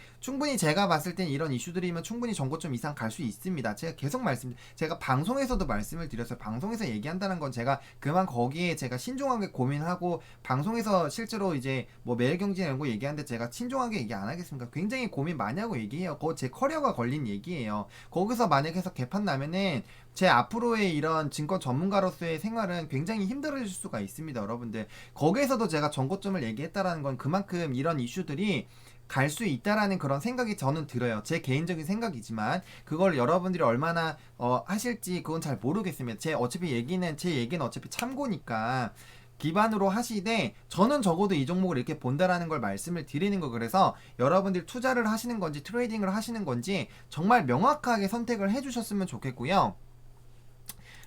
제가 봤을 땐 이런 이슈들이면 충분히 전고점 이상 갈 수 있습니다. 제가 방송에서도 말씀을 드렸어요. 방송에서 얘기한다는 건 제가 그만 거기에 제가 신중하게 고민하고, 방송에서 실제로 이제 뭐 매일경제 이런 거 얘기하는데 제가 신중하게 얘기 안 하겠습니까? 굉장히 고민 많이 하고 얘기해요. 그거 제 커리어가 걸린 얘기예요. 거기서 만약에 해서 개판 나면은 제 앞으로의 이런 증권 전문가로서의 생활은 굉장히 힘들어질 수가 있습니다. 여러분들 거기에서도 제가 전고점을 얘기했다라는 건 그만큼 이런 이슈들이 갈 수 있다라는 그런 생각이 저는 들어요. 제 개인적인 생각이지만 그걸 여러분들이 얼마나 하실지 그건 잘 모르겠습니다. 제 얘기는 어차피 참고니까 기반으로 하시되, 저는 적어도 이 종목을 이렇게 본다라는 걸 말씀을 드리는 거. 그래서 여러분들 투자를 하시는 건지 트레이딩을 하시는 건지 정말 명확하게 선택을 해주셨으면 좋겠고요.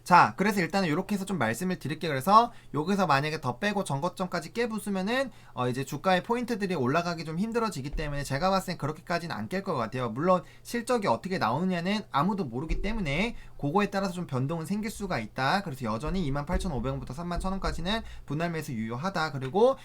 자, 그래서 일단은 이렇게 해서 좀 말씀을 드릴게요. 그래서 여기서 만약에 더 빼고 전고점까지 깨부수면은 이제 주가의 포인트들이 올라가기 좀 힘들어지기 때문에 제가 봤을 땐 그렇게까지는 안 깰 것 같아요. 물론 실적이 어떻게 나오느냐는 아무도 모르기 때문에 그거에 따라서 좀 변동은 생길 수가 있다. 그래서 여전히 28,500원부터 31,000원까지는 분할 매수 유효하다. 그리고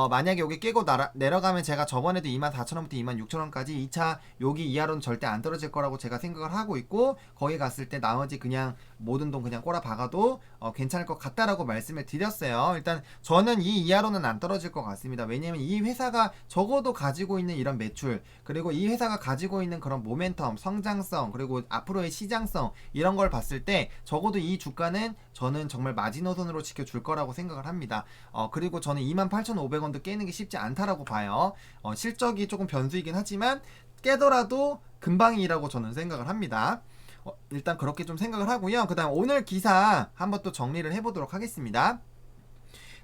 만약에 여기 깨고 내려가면 제가 저번에도 24,000원부터 26,000원까지 2차 여기 이하로는 절대 안 떨어질 거라고 제가 생각을 하고 있고, 거기 갔을 때 나머지 그냥 모든 돈 그냥 꼬라 박아도 괜찮을 것 같다라고 말씀을 드렸어요. 일단 저는 이 이하로는 안 떨어질 것 같습니다. 왜냐면 이 회사가 적어도 가지고 있는 이런 매출, 그리고 이 회사가 가지고 있는 그런 모멘텀, 성장성, 그리고 앞으로의 시장성, 이런 걸 봤을 때 적어도 이 주가는 저는 정말 마지노선으로 지켜줄 거라고 생각을 합니다. 그리고 저는 28,500원도 깨는 게 쉽지 않다라고 봐요. 실적이 조금 변수이긴 하지만 깨더라도 금방이라고 저는 생각을 합니다. 일단 그렇게 좀 생각을 하고요. 그 다음 오늘 기사 한번 또 정리를 해보도록 하겠습니다.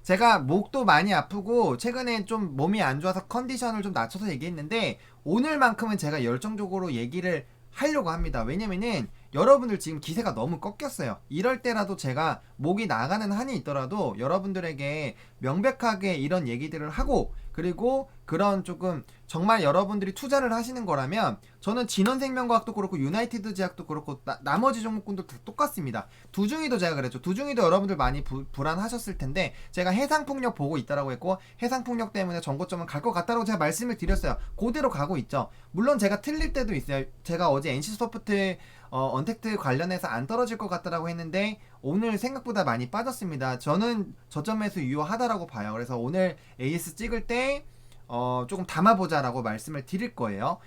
제가 목도 많이 아프고 최근에 좀 몸이 안 좋아서 컨디션을 좀 낮춰서 얘기했는데 오늘만큼은 제가 열정적으로 얘기를 하려고 합니다. 왜냐면은 여러분들 지금 기세가 너무 꺾였어요. 이럴 때라도 제가 목이 나가는 한이 있더라도 여러분들에게 명백하게 이런 얘기들을 하고, 그리고 그런 조금 정말 여러분들이 투자를 하시는 거라면 저는 진원생명과학도 그렇고 유나이티드 제약도 그렇고 나머지 종목군도 다 똑같습니다. 두중이도 제가 그랬죠. 두중이도 여러분들 많이 불안하셨을 텐데 제가 해상풍력 보고 있다라고 했고 해상풍력 때문에 전고점은 갈 것 같다라고 제가 말씀을 드렸어요. 그대로 가고 있죠. 물론 제가 틀릴 때도 있어요. 제가 어제 NC소프트 언택트 관련해서 안 떨어질 것 같다라고 했는데 오늘 생각보다 많이 빠졌습니다. 저는 저점 매수 유효하다라고 봐요. 그래서 오늘 AS 찍을 때 조금 담아보자라고 말씀을 드릴 거예요.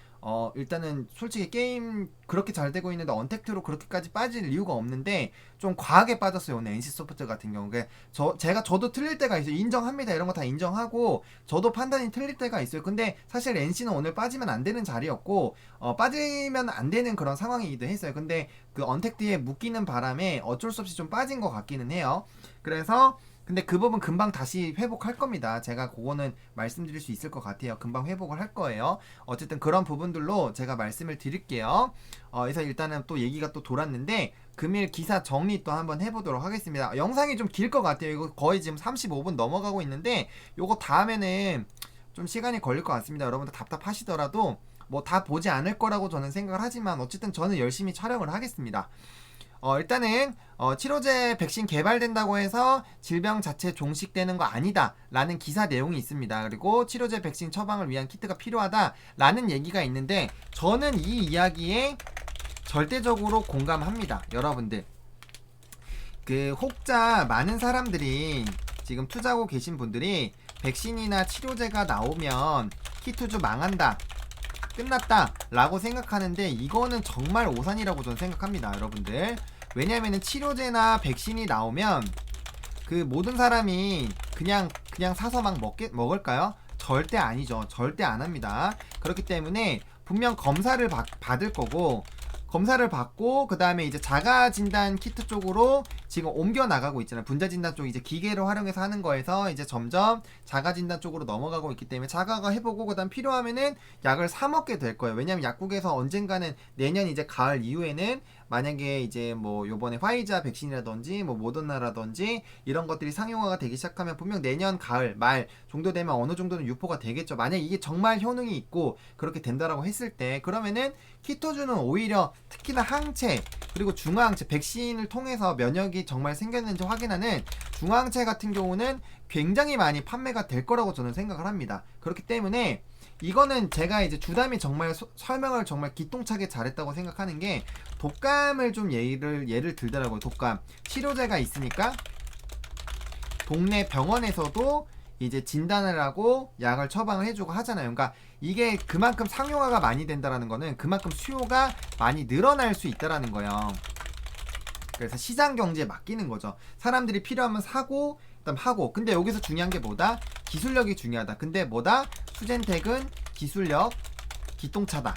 일단은 솔직히 게임 그렇게 잘 되고 있는데 언택트로 그렇게까지 빠질 이유가 없는데 좀 과하게 빠졌어요. 오늘 NC소프트 같은 경우. 저도 틀릴 때가 있어요. 인정합니다. 이런 거 다 인정하고 저도 판단이 틀릴 때가 있어요. 근데 사실 NC는 오늘 빠지면 안 되는 자리였고 빠지면 안 되는 그런 상황이기도 했어요. 근데 그 언택트에 묶이는 바람에 어쩔 수 없이 좀 빠진 것 같기는 해요. 그래서 근데 그 부분 금방 다시 회복할 겁니다. 제가 그거는 말씀드릴 수 있을 것 같아요. 금방 회복을 할 거예요. 어쨌든 그런 부분들로 제가 말씀을 드릴게요. 그래서 일단은 또 얘기가 또 돌았는데 금일 기사 정리 또 한번 해보도록 하겠습니다. 영상이 좀 길 것 같아요. 이거 거의 지금 35분 넘어가고 있는데 요거 다음에는 좀 시간이 걸릴 것 같습니다. 여러분들 답답하시더라도 뭐 다 보지 않을 거라고 저는 생각을 하지만 어쨌든 저는 열심히 촬영을 하겠습니다. 일단은 치료제 백신 개발된다고 해서 질병 자체 종식되는 거 아니다 라는 기사 내용이 있습니다. 그리고 치료제 백신 처방을 위한 키트가 필요하다 라는 얘기가 있는데 저는 이 이야기에 절대적으로 공감합니다. 여러분들 그 혹자 많은 사람들이 지금 투자하고 계신 분들이 백신이나 치료제가 나오면 키투주 망한다, 끝났다 라고 생각하는데 이거는 정말 오산이라고 저는 생각합니다. 여러분들 왜냐면은 치료제나 백신이 나오면 그 모든 사람이 그냥 사서 막 먹을까요? 절대 아니죠. 절대 안 합니다. 그렇기 때문에 분명 검사를 받을 거고 검사를 받고 그 다음에 이제 자가진단 키트 쪽으로 지금 옮겨 나가고 있잖아요. 분자진단 쪽 이제 기계를 활용해서 하는 거에서 이제 점점 자가진단 쪽으로 넘어가고 있기 때문에 자가가 해보고 그 다음 필요하면은 약을 사 먹게 될 거예요. 왜냐면 약국에서 언젠가는 내년 이제 가을 이후에는 만약에 이제 뭐 요번에 화이자 백신이라든지 뭐 모더나라든지 이런 것들이 상용화가 되기 시작하면 분명 내년 가을 말 정도 되면 어느 정도는 유포가 되겠죠. 만약 이게 정말 효능이 있고 그렇게 된다라고 했을 때 그러면은 키토주는 오히려 특히나 항체 그리고 중화항체 백신을 통해서 면역이 정말 생겼는지 확인하는 중화항체 같은 경우는 굉장히 많이 판매가 될 거라고 저는 생각을 합니다. 그렇기 때문에 이거는 제가 이제 주담이 정말 설명을 정말 기똥차게 잘했다고 생각하는 게 독감을 좀 예를 들더라고요. 독감 치료제가 있으니까 동네 병원에서도 이제 진단을 하고 약을 처방을 해주고 하잖아요. 그러니까 이게 그만큼 상용화가 많이 된다라는 거는 그만큼 수요가 많이 늘어날 수 있다라는 거예요. 그래서 시장 경제에 맡기는 거죠. 사람들이 필요하면 사고 그다음 하고. 근데 여기서 중요한 게 뭐다? 기술력이 중요하다. 근데 뭐다? 수젠텍은 기술력 기똥차다.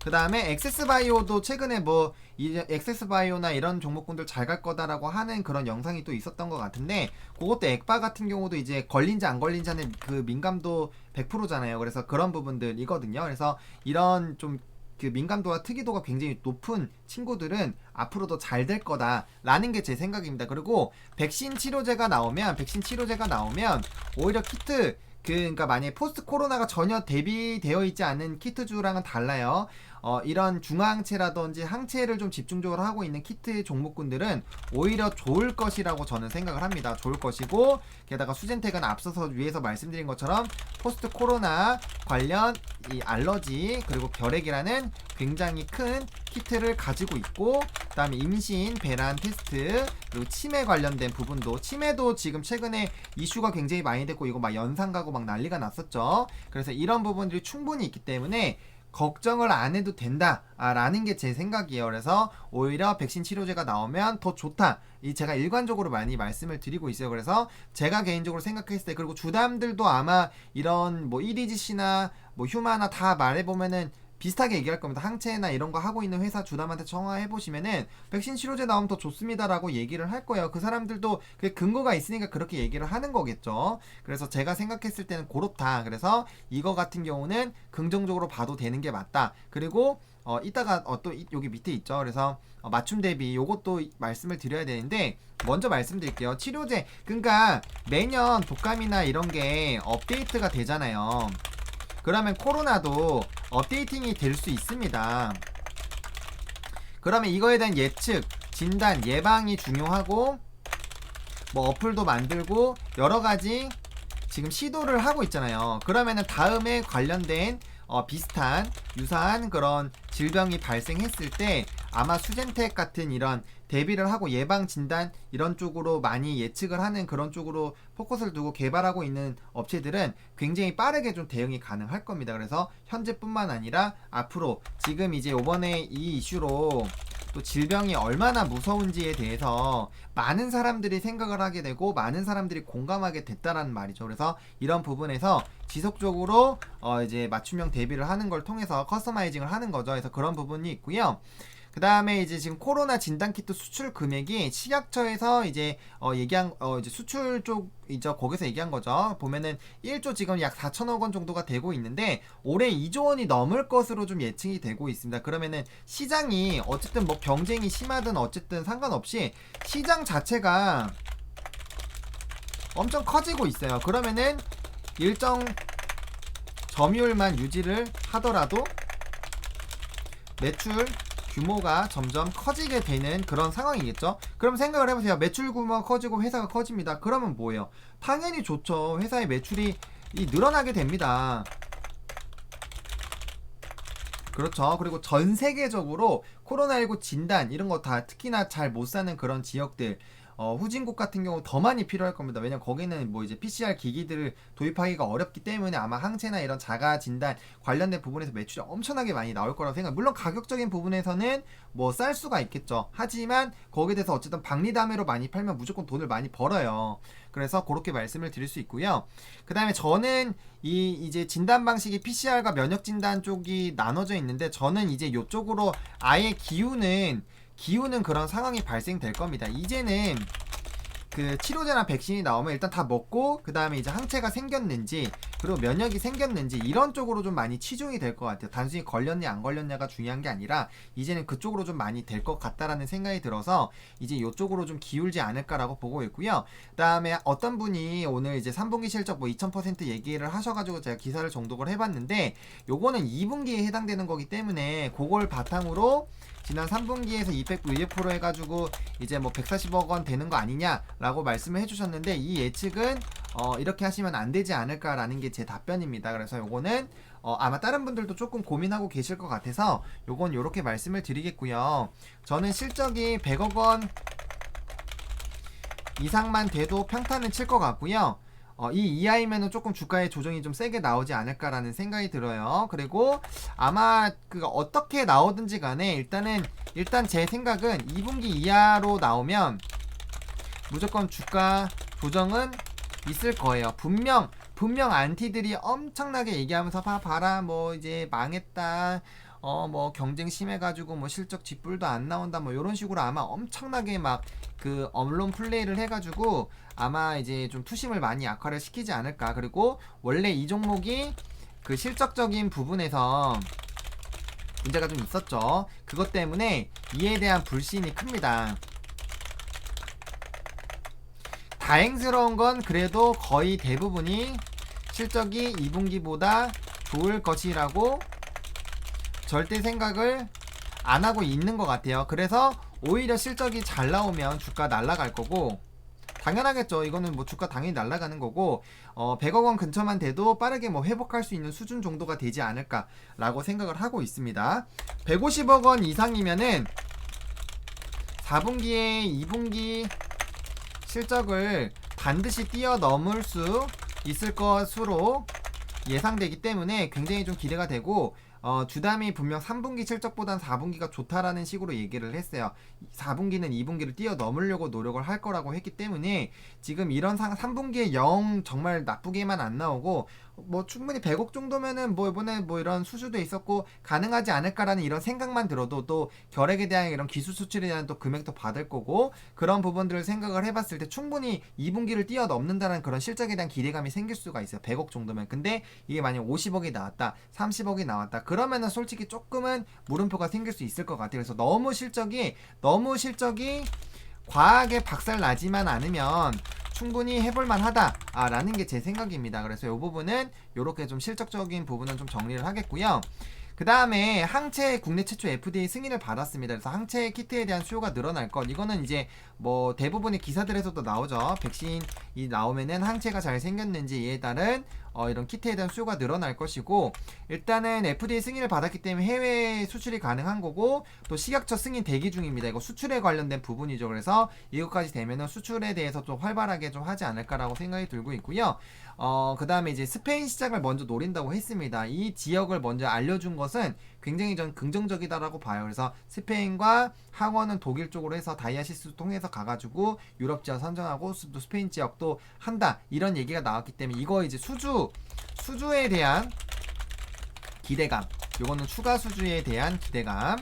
그 다음에 엑세스바이오도 최근에 뭐 엑세스바이오나 이런 종목군들 잘 갈 거다라고 하는 그런 영상이 또 있었던 것 같은데 그것도 액바 같은 경우도 이제 걸린지 안 걸린지 하는 그 민감도 100%잖아요. 그래서 그런 부분들이거든요. 그래서 이런 좀 그 민감도와 특이도가 굉장히 높은 친구들은 앞으로도 잘 될 거다라는 게 제 생각입니다. 그리고 백신 치료제가 나오면 오히려 키트 그러니까 만약에 포스트 코로나가 전혀 대비되어 있지 않은 키트주랑은 달라요. 이런 중화항체라든지 항체를 좀 집중적으로 하고 있는 키트 종목군들은 오히려 좋을 것이라고 저는 생각을 합니다. 좋을 것이고 게다가 수젠텍은 앞서서 위에서 말씀드린 것처럼 포스트 코로나 관련 이 알러지 그리고 결핵이라는 굉장히 큰 키트를 가지고 있고 그 다음에 임신, 배란 테스트 그리고 치매 관련된 부분도 치매도 지금 최근에 이슈가 굉장히 많이 됐고 이거 막 연상 가고 막 난리가 났었죠. 그래서 이런 부분들이 충분히 있기 때문에 걱정을 안 해도 된다 라는 게 제 생각이에요. 그래서 오히려 백신 치료제가 나오면 더 좋다. 제가 일관적으로 많이 말씀을 드리고 있어요. 그래서 제가 개인적으로 생각했을 때 그리고 주담들도 아마 이런 뭐 EDGC나 뭐 휴마나 다 말해보면은 비슷하게 얘기할 겁니다. 항체나 이런 거 하고 있는 회사 주담한테 전화해 보시면은 백신 치료제 나오면 더 좋습니다라고 얘기를 할 거예요. 그 사람들도 그 근거가 있으니까 그렇게 얘기를 하는 거겠죠. 그래서 제가 생각했을 때는 그렇다. 그래서 이거 같은 경우는 긍정적으로 봐도 되는 게 맞다. 그리고 이따가 또 여기 밑에 있죠. 그래서 맞춤 대비 요것도 말씀을 드려야 되는데 먼저 말씀드릴게요. 치료제 그러니까 매년 독감이나 이런 게 업데이트가 되잖아요. 그러면 코로나도 업데이팅이 될 수 있습니다. 그러면 이거에 대한 예측, 진단, 예방이 중요하고 뭐 어플도 만들고 여러 가지 지금 시도를 하고 있잖아요. 그러면은 다음에 관련된 비슷한 유사한 그런 질병이 발생했을 때 아마 수젠텍 같은 이런 대비를 하고 예방 진단 이런 쪽으로 많이 예측을 하는 그런 쪽으로 포커스를 두고 개발하고 있는 업체들은 굉장히 빠르게 좀 대응이 가능할 겁니다. 그래서 현재뿐만 아니라 앞으로 지금 이제 요번에 이 이슈로 또 질병이 얼마나 무서운지에 대해서 많은 사람들이 생각을 하게 되고 많은 사람들이 공감하게 됐다라는 말이죠. 그래서 이런 부분에서 지속적으로 이제 맞춤형 대비를 하는 걸 통해서 커스터마이징을 하는 거죠. 그래서 그런 부분이 있고요. 그 다음에 이제 지금 코로나 진단키트 수출 금액이 식약처에서 이제 얘기한 이제 수출 쪽이죠. 거기서 얘기한 거죠. 보면은 1조 지금 약 4천억 원 정도가 되고 있는데 올해 2조 원이 넘을 것으로 좀 예측이 되고 있습니다. 그러면은 시장이 어쨌든 뭐 경쟁이 심하든 어쨌든 상관없이 시장 자체가 엄청 커지고 있어요. 그러면은 일정 점유율만 유지를 하더라도 매출 규모가 점점 커지게 되는 그런 상황이겠죠. 그럼 생각을 해보세요. 매출 규모가 커지고 회사가 커집니다. 그러면 뭐예요? 당연히 좋죠. 회사의 매출이 늘어나게 됩니다. 그렇죠. 그리고 전 세계적으로 코로나19 진단 이런 거 다 특히나 잘 못 사는 그런 지역들 후진국 같은 경우 더 많이 필요할 겁니다. 왜냐면 거기는 뭐 이제 PCR 기기들을 도입하기가 어렵기 때문에 아마 항체나 이런 자가 진단 관련된 부분에서 매출이 엄청나게 많이 나올 거라고 생각. 물론 가격적인 부분에서는 뭐 쌀 수가 있겠죠. 하지만 거기에 대해서 어쨌든 박리담회로 많이 팔면 무조건 돈을 많이 벌어요. 그래서 그렇게 말씀을 드릴 수 있고요. 그 다음에 저는 이제 진단 방식이 PCR과 면역 진단 쪽이 나눠져 있는데 저는 이제 이쪽으로 아예 기우는 그런 상황이 발생될 겁니다. 이제는 그 치료제나 백신이 나오면 일단 다 먹고 그 다음에 이제 항체가 생겼는지 그리고 면역이 생겼는지 이런 쪽으로 좀 많이 치중이 될 것 같아요. 단순히 걸렸냐 안 걸렸냐가 중요한 게 아니라 이제는 그쪽으로 좀 많이 될 것 같다라는 생각이 들어서 이제 이쪽으로 좀 기울지 않을까라고 보고 있고요. 그 다음에 어떤 분이 오늘 이제 3분기 실적 뭐 2000% 얘기를 하셔가지고 제가 기사를 정독을 해봤는데 요거는 2분기에 해당되는 거기 때문에 그걸 바탕으로 지난 3분기에서 200% 해가지고 이제 뭐 140억 원 되는 거 아니냐라고 말씀을 해주셨는데 이 예측은 이렇게 하시면 안 되지 않을까라는 게 제 답변입니다. 그래서 요거는 아마 다른 분들도 조금 고민하고 계실 것 같아서 요건 요렇게 말씀을 드리겠고요. 저는 실적이 100억 원 이상만 돼도 평타는 칠 것 같고요. 이 이하이면은 조금 주가의 조정이 좀 세게 나오지 않을까라는 생각이 들어요. 그리고 아마 어떻게 나오든지 간에 일단 제 생각은 2분기 이하로 나오면 무조건 주가 조정은 있을 거예요. 분명 안티들이 엄청나게 얘기하면서 봐라 뭐 이제 망했다. 뭐 경쟁 심해가지고 뭐 실적 뒷불도 안 나온다 뭐 이런 식으로 아마 엄청나게 막 그 언론 플레이를 해가지고 아마 이제 좀 투심을 많이 악화를 시키지 않을까. 그리고 원래 이 종목이 그 실적적인 부분에서 문제가 좀 있었죠. 그것 때문에 이에 대한 불신이 큽니다. 다행스러운 건 그래도 거의 대부분이 실적이 2분기보다 좋을 것이라고 절대 생각을 안 하고 있는 것 같아요. 그래서 오히려 실적이 잘 나오면 주가 날아갈 거고 당연하겠죠. 이거는 뭐 주가 당연히 날아가는 거고 100억 원 근처만 돼도 빠르게 뭐 회복할 수 있는 수준 정도가 되지 않을까라고 생각을 하고 있습니다. 150억 원 이상이면은 4분기에 2분기 실적을 반드시 뛰어넘을 수 있을 것으로 예상되기 때문에 굉장히 좀 기대가 되고 주담이 분명 3분기 실적보단 4분기가 좋다라는 식으로 얘기를 했어요. 4분기는 2분기를 뛰어넘으려고 노력을 할 거라고 했기 때문에 지금 이런 3분기에 영 정말 나쁘게만 안 나오고 뭐 충분히 100억 정도면은 뭐 이번에 뭐 이런 수주도 있었고 가능하지 않을까라는 이런 생각만 들어도 또 결핵에 대한 이런 기술 수출에 대한 또 금액도 받을 거고 그런 부분들을 생각을 해봤을 때 충분히 2분기를 뛰어넘는다는 그런 실적에 대한 기대감이 생길 수가 있어요. 100억 정도면. 근데 이게 만약 50억이 나왔다, 30억이 나왔다. 그러면은 솔직히 조금은 물음표가 생길 수 있을 것 같아요. 그래서 너무 실적이 과하게 박살 나지만 않으면 충분히 해볼만 하다라는 게 제 생각입니다. 그래서 이 부분은 이렇게 좀 실적적인 부분은 좀 정리를 하겠고요. 그 다음에 항체 국내 최초 FDA 승인을 받았습니다. 그래서 항체 키트에 대한 수요가 늘어날 것. 이거는 이제 뭐 대부분의 기사들에서도 나오죠. 백신이 나오면은 항체가 잘 생겼는지 이에 따른 이런 키트에 대한 수요가 늘어날 것이고 일단은 FDA 승인을 받았기 때문에 해외 수출이 가능한 거고 또 식약처 승인 대기 중입니다. 이거 수출에 관련된 부분이죠. 그래서 이것까지 되면은 수출에 대해서 좀 활발하게 좀 하지 않을까라고 생각이 들고 있고요. 그 다음에 이제 스페인 시장을 먼저 노린다고 했습니다. 이 지역을 먼저 알려준 것은 굉장히 전 긍정적이다라고 봐요. 그래서 스페인과 항원은 독일 쪽으로 해서 다이아시스 통해서 가가지고 유럽 지역 선정하고 또 스페인 지역도 한다. 이런 얘기가 나왔기 때문에 이거 이제 수주에 대한 기대감. 요거는 추가 수주에 대한 기대감.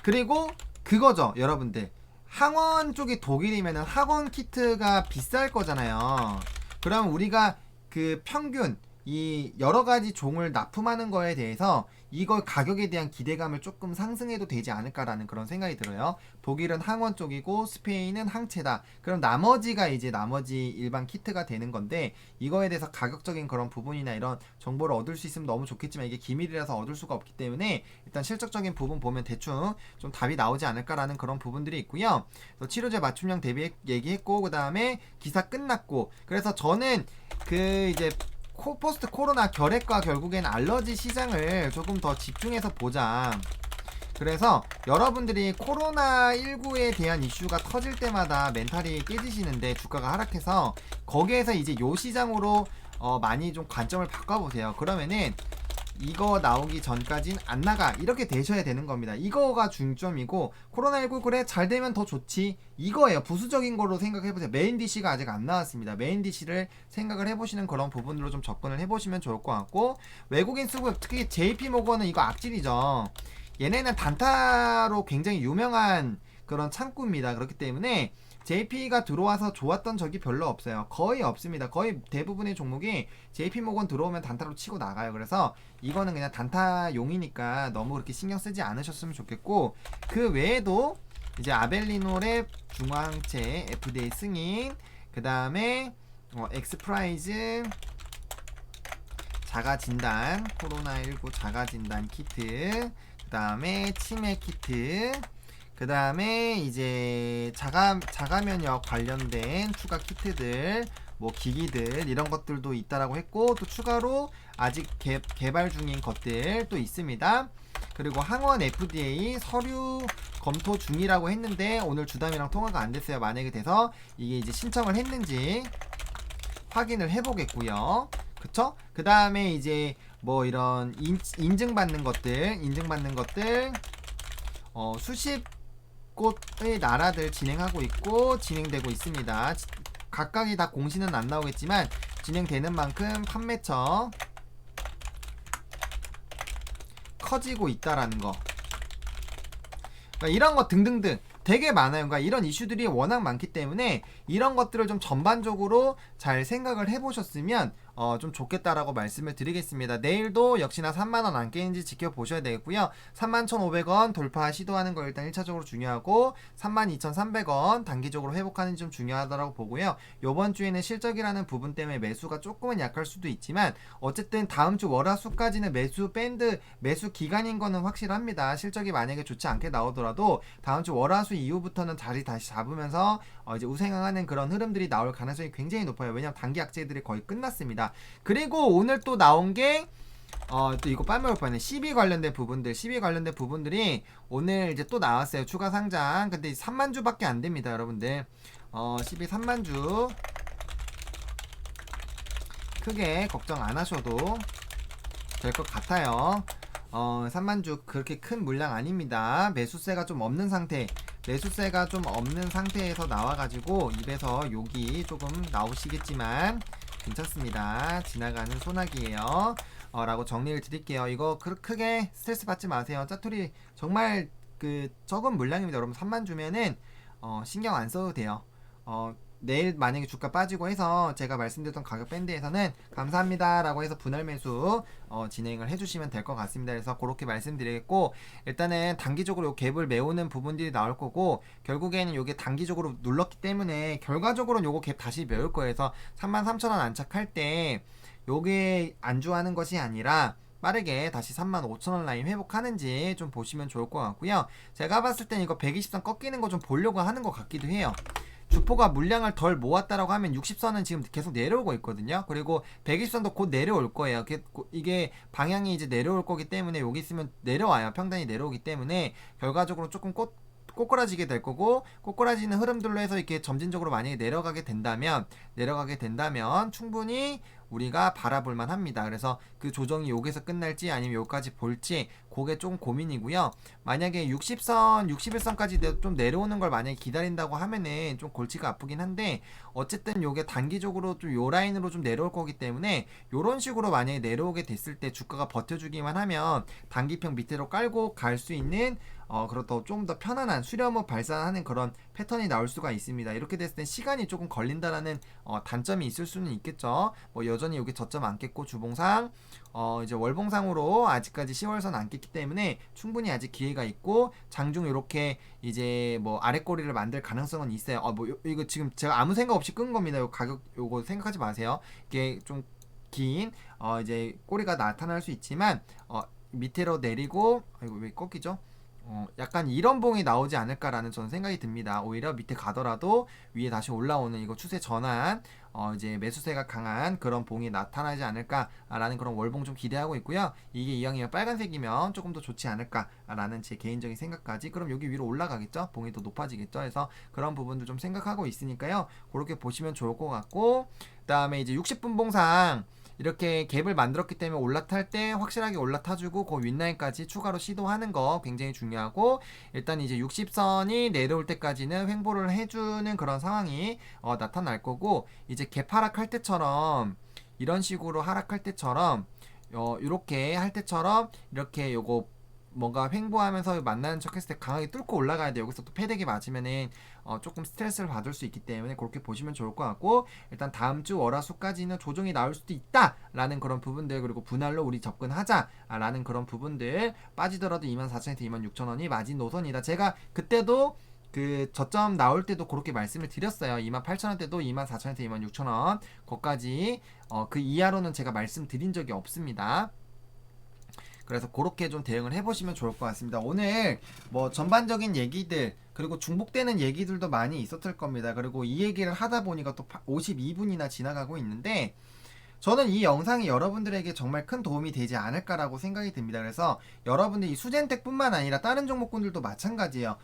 그리고 그거죠, 여러분들. 항원 쪽이 독일이면은 항원 키트가 비쌀 거잖아요. 그럼 우리가 그 평균 이 여러 가지 종을 납품하는 거에 대해서 이걸 가격에 대한 기대감을 조금 상승해도 되지 않을까라는 그런 생각이 들어요. 독일은 항원 쪽이고 스페인은 항체다. 그럼 나머지가 이제 나머지 일반 키트가 되는 건데 이거에 대해서 가격적인 그런 부분이나 이런 정보를 얻을 수 있으면 너무 좋겠지만 이게 기밀이라서 얻을 수가 없기 때문에 일단 실적적인 부분 보면 대충 좀 답이 나오지 않을까라는 그런 부분들이 있고요. 또 치료제 맞춤형 대비 얘기했고 그 다음에 기사 끝났고 그래서 저는 그 이제 포스트 코로나 결핵과 결국엔 알러지 시장을 조금 더 집중해서 보자. 그래서 여러분들이 코로나19에 대한 이슈가 터질 때마다 멘탈이 깨지시는데 주가가 하락해서 거기에서 이제 요 시장으로 많이 좀 관점을 바꿔보세요. 그러면은 이거 나오기 전까진 안 나가 이렇게 되셔야 되는 겁니다. 이거가 중점이고 코로나19 그래 잘 되면 더 좋지 이거예요. 부수적인 걸로 생각해보세요. 메인 DC가 아직 안 나왔습니다. 메인 DC를 생각을 해보시는 그런 부분으로 좀 접근을 해보시면 좋을 것 같고 외국인 수급 특히 JP모건은 이거 악질이죠. 얘네는 단타로 굉장히 유명한 그런 창구입니다. 그렇기 때문에 JP가 들어와서 좋았던 적이 별로 없어요. 거의 없습니다. 거의 대부분의 종목이 JP모건 들어오면 단타로 치고 나가요. 그래서 이거는 그냥 단타용이니까 너무 그렇게 신경 쓰지 않으셨으면 좋겠고 그 외에도 이제 아벨리노랩 중화항체 FDA 승인 그 다음에 엑스프라이즈 자가진단 코로나19 자가진단 키트 그 다음에 치매 키트 그 다음에 이제 자가면역 관련된 추가 키트들 뭐 기기들 이런 것들도 있다라고 했고 또 추가로 아직 개발 중인 것들 또 있습니다. 그리고 항원 FDA 서류 검토 중이라고 했는데 오늘 주담이랑 통화가 안 됐어요. 만약에 돼서 이게 이제 신청을 했는지 확인을 해보겠고요. 그쵸? 그 다음에 이제 뭐 이런 인증받는 것들 수십 곳의 나라들 진행하고 있고 진행되고 있습니다. 각각이 다 공시는 안 나오겠지만 진행되는 만큼 판매처 커지고 있다라는 거. 그러니까 이런 거 등등등 되게 많아요. 그러니까 이런 이슈들이 워낙 많기 때문에 이런 것들을 좀 전반적으로 잘 생각을 해보셨으면 좀 좋겠다라고 말씀을 드리겠습니다. 내일도 역시나 3만원 안 깨는지 지켜보셔야 되겠고요. 31,500원 돌파 시도하는 거 일단 1차적으로 중요하고 32,300원 단기적으로 회복하는 지 좀 중요하다고 보고요. 요번 주에는 실적이라는 부분 때문에 매수가 조금은 약할 수도 있지만 어쨌든 다음 주 월화수까지는 매수 기간인 거는 확실합니다. 실적이 만약에 좋지 않게 나오더라도 다음 주 월화수 이후부터는 자리 다시 잡으면서 이제 우상향하는 그런 흐름들이 나올 가능성이 굉장히 높아요. 왜냐면 단기 악재들이 거의 끝났습니다. 그리고 오늘 또 나온 게 또 이거 빠먹을 뻔했네. CB 관련된 부분들이 오늘 이제 또 나왔어요. 추가 상장. 근데 3만 주밖에 안 됩니다, 여러분들. CB 3만 주 크게 걱정 안 하셔도 될 것 같아요. 3만 주 그렇게 큰 물량 아닙니다. 매수세가 좀 없는 상태에서 나와가지고 입에서 욕이 조금 나오시겠지만 괜찮습니다. 지나가는 소나기예요. 라고 정리를 드릴게요. 이거 크게 스트레스 받지 마세요. 짜투리 정말 그 적은 물량입니다. 여러분 3만 주면은 신경 안 써도 돼요. 내일 만약에 주가 빠지고 해서 제가 말씀드렸던 가격 밴드에서는 감사합니다 라고 해서 분할 매수 진행을 해주시면 될 것 같습니다. 그래서 그렇게 말씀드리겠고, 일단은 단기적으로 요 갭을 메우는 부분들이 나올 거고, 결국에는 요게 단기적으로 눌렀기 때문에 결과적으로는 요거 갭 다시 메울 거예요. 그래서 33,000원 안착할 때 요게 안주하는 것이 아니라 빠르게 다시 35,000원 라인 회복하는지 좀 보시면 좋을 것 같고요. 제가 봤을 땐 이거 120선 꺾이는 거 좀 보려고 하는 것 같기도 해요. 주포가 물량을 덜 모았다라고 하면 60선은 지금 계속 내려오고 있거든요. 그리고 120선도 곧 내려올 거예요. 이게 방향이 이제 내려올 거기 때문에 여기 있으면 내려와요. 평단이 내려오기 때문에 결과적으로 조금 꼬꾸라지게 될 거고, 꼬꾸라지는 흐름들로 해서 이렇게 점진적으로 만약에 내려가게 된다면 충분히 우리가 바라볼만 합니다. 그래서 그 조정이 여기서 끝날지 아니면 여기까지 볼지 그게 좀 고민이고요. 만약에 60선, 61선까지 좀 내려오는 걸 만약에 기다린다고 하면은 좀 골치가 아프긴 한데, 어쨌든 요게 단기적으로 좀 요 라인으로 좀 내려올 거기 때문에 요런 식으로 만약에 내려오게 됐을 때 주가가 버텨주기만 하면 단기평 밑으로 깔고 갈 수 있는 그렇다 좀 더 편안한 수렴을 발산하는 그런 패턴이 나올 수가 있습니다. 이렇게 됐을 땐 시간이 조금 걸린다라는 단점이 있을 수는 있겠죠. 뭐 여전히 여기 저점 안 깼고 주봉상 이제 월봉상으로 아직까지 10월선 안 깼기 때문에 충분히 아직 기회가 있고, 장중 이렇게 이제 뭐 아랫꼬리를 만들 가능성은 있어요. 이거 지금 제가 아무 생각 없이 끈 겁니다. 요 가격 요거 생각하지 마세요. 이게 좀 긴 이제 꼬리가 나타날 수 있지만 밑으로 내리고, 이거 왜 꺾이죠? 약간 이런 봉이 나오지 않을까라는 저는 생각이 듭니다. 오히려 밑에 가더라도 위에 다시 올라오는 이거 추세 전환, 이제 매수세가 강한 그런 봉이 나타나지 않을까라는 그런 월봉 좀 기대하고 있고요. 이게 이왕이면 빨간색이면 조금 더 좋지 않을까라는 제 개인적인 생각까지. 그럼 여기 위로 올라가겠죠? 봉이 더 높아지겠죠? 그래서 그런 부분도 좀 생각하고 있으니까요. 그렇게 보시면 좋을 것 같고, 그 다음에 이제 60분 봉상 이렇게 갭을 만들었기 때문에 올라탈 때 확실하게 올라타주고 그 윗라인까지 추가로 시도하는 거 굉장히 중요하고, 일단 이제 60선이 내려올 때까지는 횡보를 해주는 그런 상황이 나타날 거고, 이제 갭 하락할 때처럼 이런 식으로 하락할 때처럼 이렇게 할 때처럼 이렇게 요거 뭔가 횡보하면서 만나는 척 했을 때 강하게 뚫고 올라가야 돼요. 여기서 또 패대기 맞으면은 조금 스트레스를 받을 수 있기 때문에 그렇게 보시면 좋을 것 같고, 일단 다음 주 월화수까지는 조정이 나올 수도 있다라는 그런 부분들, 그리고 분할로 우리 접근하자라는 그런 부분들, 빠지더라도 24,000에서 26,000원이 마진 노선이다. 제가 그때도 그 저점 나올 때도 그렇게 말씀을 드렸어요. 28,000원대도 24,000에서 26,000원 거까지 그 이하로는 제가 말씀드린 적이 없습니다. 그래서 그렇게 좀 대응을 해보시면 좋을 것 같습니다. 오늘 뭐 전반적인 얘기들, 그리고 중복되는 얘기들도 많이 있었을 겁니다. 그리고 이 얘기를 하다 보니까 또 52분이나 지나가고 있는데, 저는 이 영상이 여러분들에게 정말 큰 도움이 되지 않을까라고 생각이 듭니다. 그래서 여러분들 이 수젠텍뿐만 아니라 다른 종목군들도 마찬가지예요.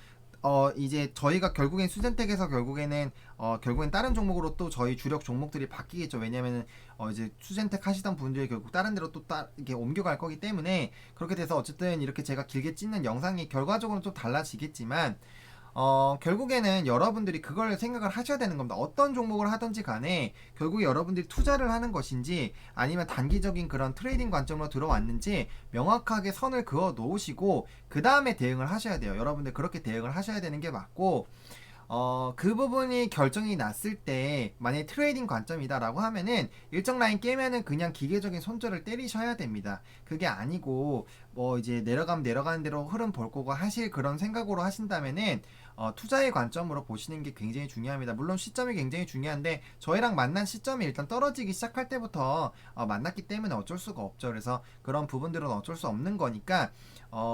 이제 저희가 결국엔 수젠텍에서 결국엔 다른 종목으로 또 저희 주력 종목들이 바뀌겠죠. 왜냐면은 이제 수젠텍 하시던 분들이 결국 다른 데로 또 이렇게 옮겨갈 거기 때문에, 그렇게 돼서 어쨌든 이렇게 제가 길게 찍는 영상이 결과적으로 좀 달라지겠지만, 결국에는 여러분들이 그걸 생각을 하셔야 되는 겁니다. 어떤 종목을 하든지 간에 결국에 여러분들이 투자를 하는 것인지 아니면 단기적인 그런 트레이딩 관점으로 들어왔는지 명확하게 선을 그어 놓으시고 그 다음에 대응을 하셔야 돼요. 여러분들 그렇게 대응을 하셔야 되는 게 맞고, 그 부분이 결정이 났을 때 만약에 트레이딩 관점이다라고 하면은 일정 라인 깨면은 그냥 기계적인 손절을 때리셔야 됩니다. 그게 아니고 뭐 이제 내려가면 내려가는 대로 흐름 볼 거고 하실 그런 생각으로 하신다면은 투자의 관점으로 보시는 게 굉장히 중요합니다. 물론 시점이 굉장히 중요한데 저희랑 만난 시점이 일단 떨어지기 시작할 때부터 만났기 때문에 어쩔 수가 없죠. 그래서 그런 부분들은 어쩔 수 없는 거니까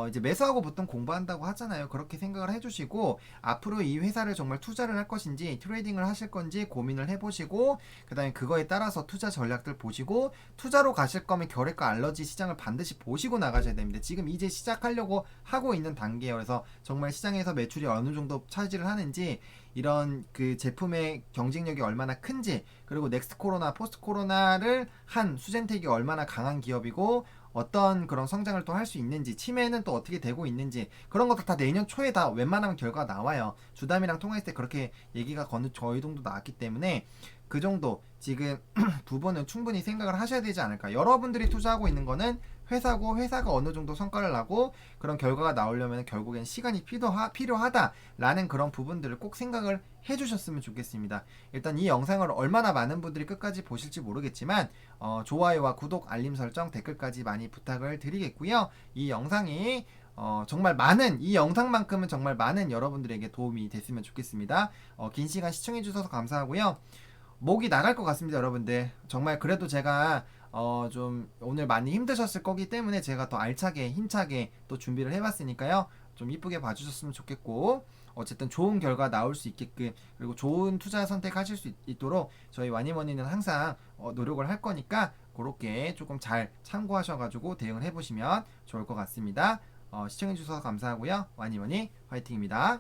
이제 매수하고 보통 공부한다고 하잖아요. 그렇게 생각을 해주시고, 앞으로 이 회사를 정말 투자를 할 것인지 트레이딩을 하실 건지 고민을 해보시고, 그 다음에 그거에 따라서 투자 전략들 보시고, 투자로 가실 거면 결핵과 알러지 시장을 반드시 보시고 나가셔야 됩니다. 지금 이제 시작하려고 하고 있는 단계예요. 그래서 정말 시장에서 매출이 어느 정도 차지를 하는지, 이런 그 제품의 경쟁력이 얼마나 큰지, 그리고 넥스트 코로나, 포스트 코로나를 한 수젠텍이 얼마나 강한 기업이고 어떤 그런 성장을 또 할 수 있는지, 치매는 또 어떻게 되고 있는지, 그런 것도 다 내년 초에 다 웬만하면 결과가 나와요. 주담이랑 통화했을 때 그렇게 얘기가 저희 정도 나왔기 때문에 그 정도 지금 부분은 충분히 생각을 하셔야 되지 않을까. 여러분들이 투자하고 있는 거는 회사고, 회사가 어느 정도 성과를 나고 그런 결과가 나오려면 결국엔 시간이 필요하다라는 그런 부분들을 꼭 생각을 해주셨으면 좋겠습니다. 일단 이 영상을 얼마나 많은 분들이 끝까지 보실지 모르겠지만 좋아요와 구독, 알림 설정, 댓글까지 많이 부탁을 드리겠고요. 이 영상이 정말 많은, 이 영상만큼은 정말 많은 여러분들에게 도움이 됐으면 좋겠습니다. 긴 시간 시청해주셔서 감사하고요. 목이 나갈 것 같습니다, 여러분들. 정말 그래도 제가 좀 오늘 많이 힘드셨을 거기 때문에 제가 더 알차게 힘차게 또 준비를 해봤으니까요. 좀 이쁘게 봐주셨으면 좋겠고, 어쨌든 좋은 결과 나올 수 있게끔, 그리고 좋은 투자 선택하실 수 있도록 저희 와니머니는 항상 노력을 할 거니까 그렇게 조금 잘 참고하셔가지고 대응을 해보시면 좋을 것 같습니다. 시청해주셔서 감사하고요. 와니머니 화이팅입니다.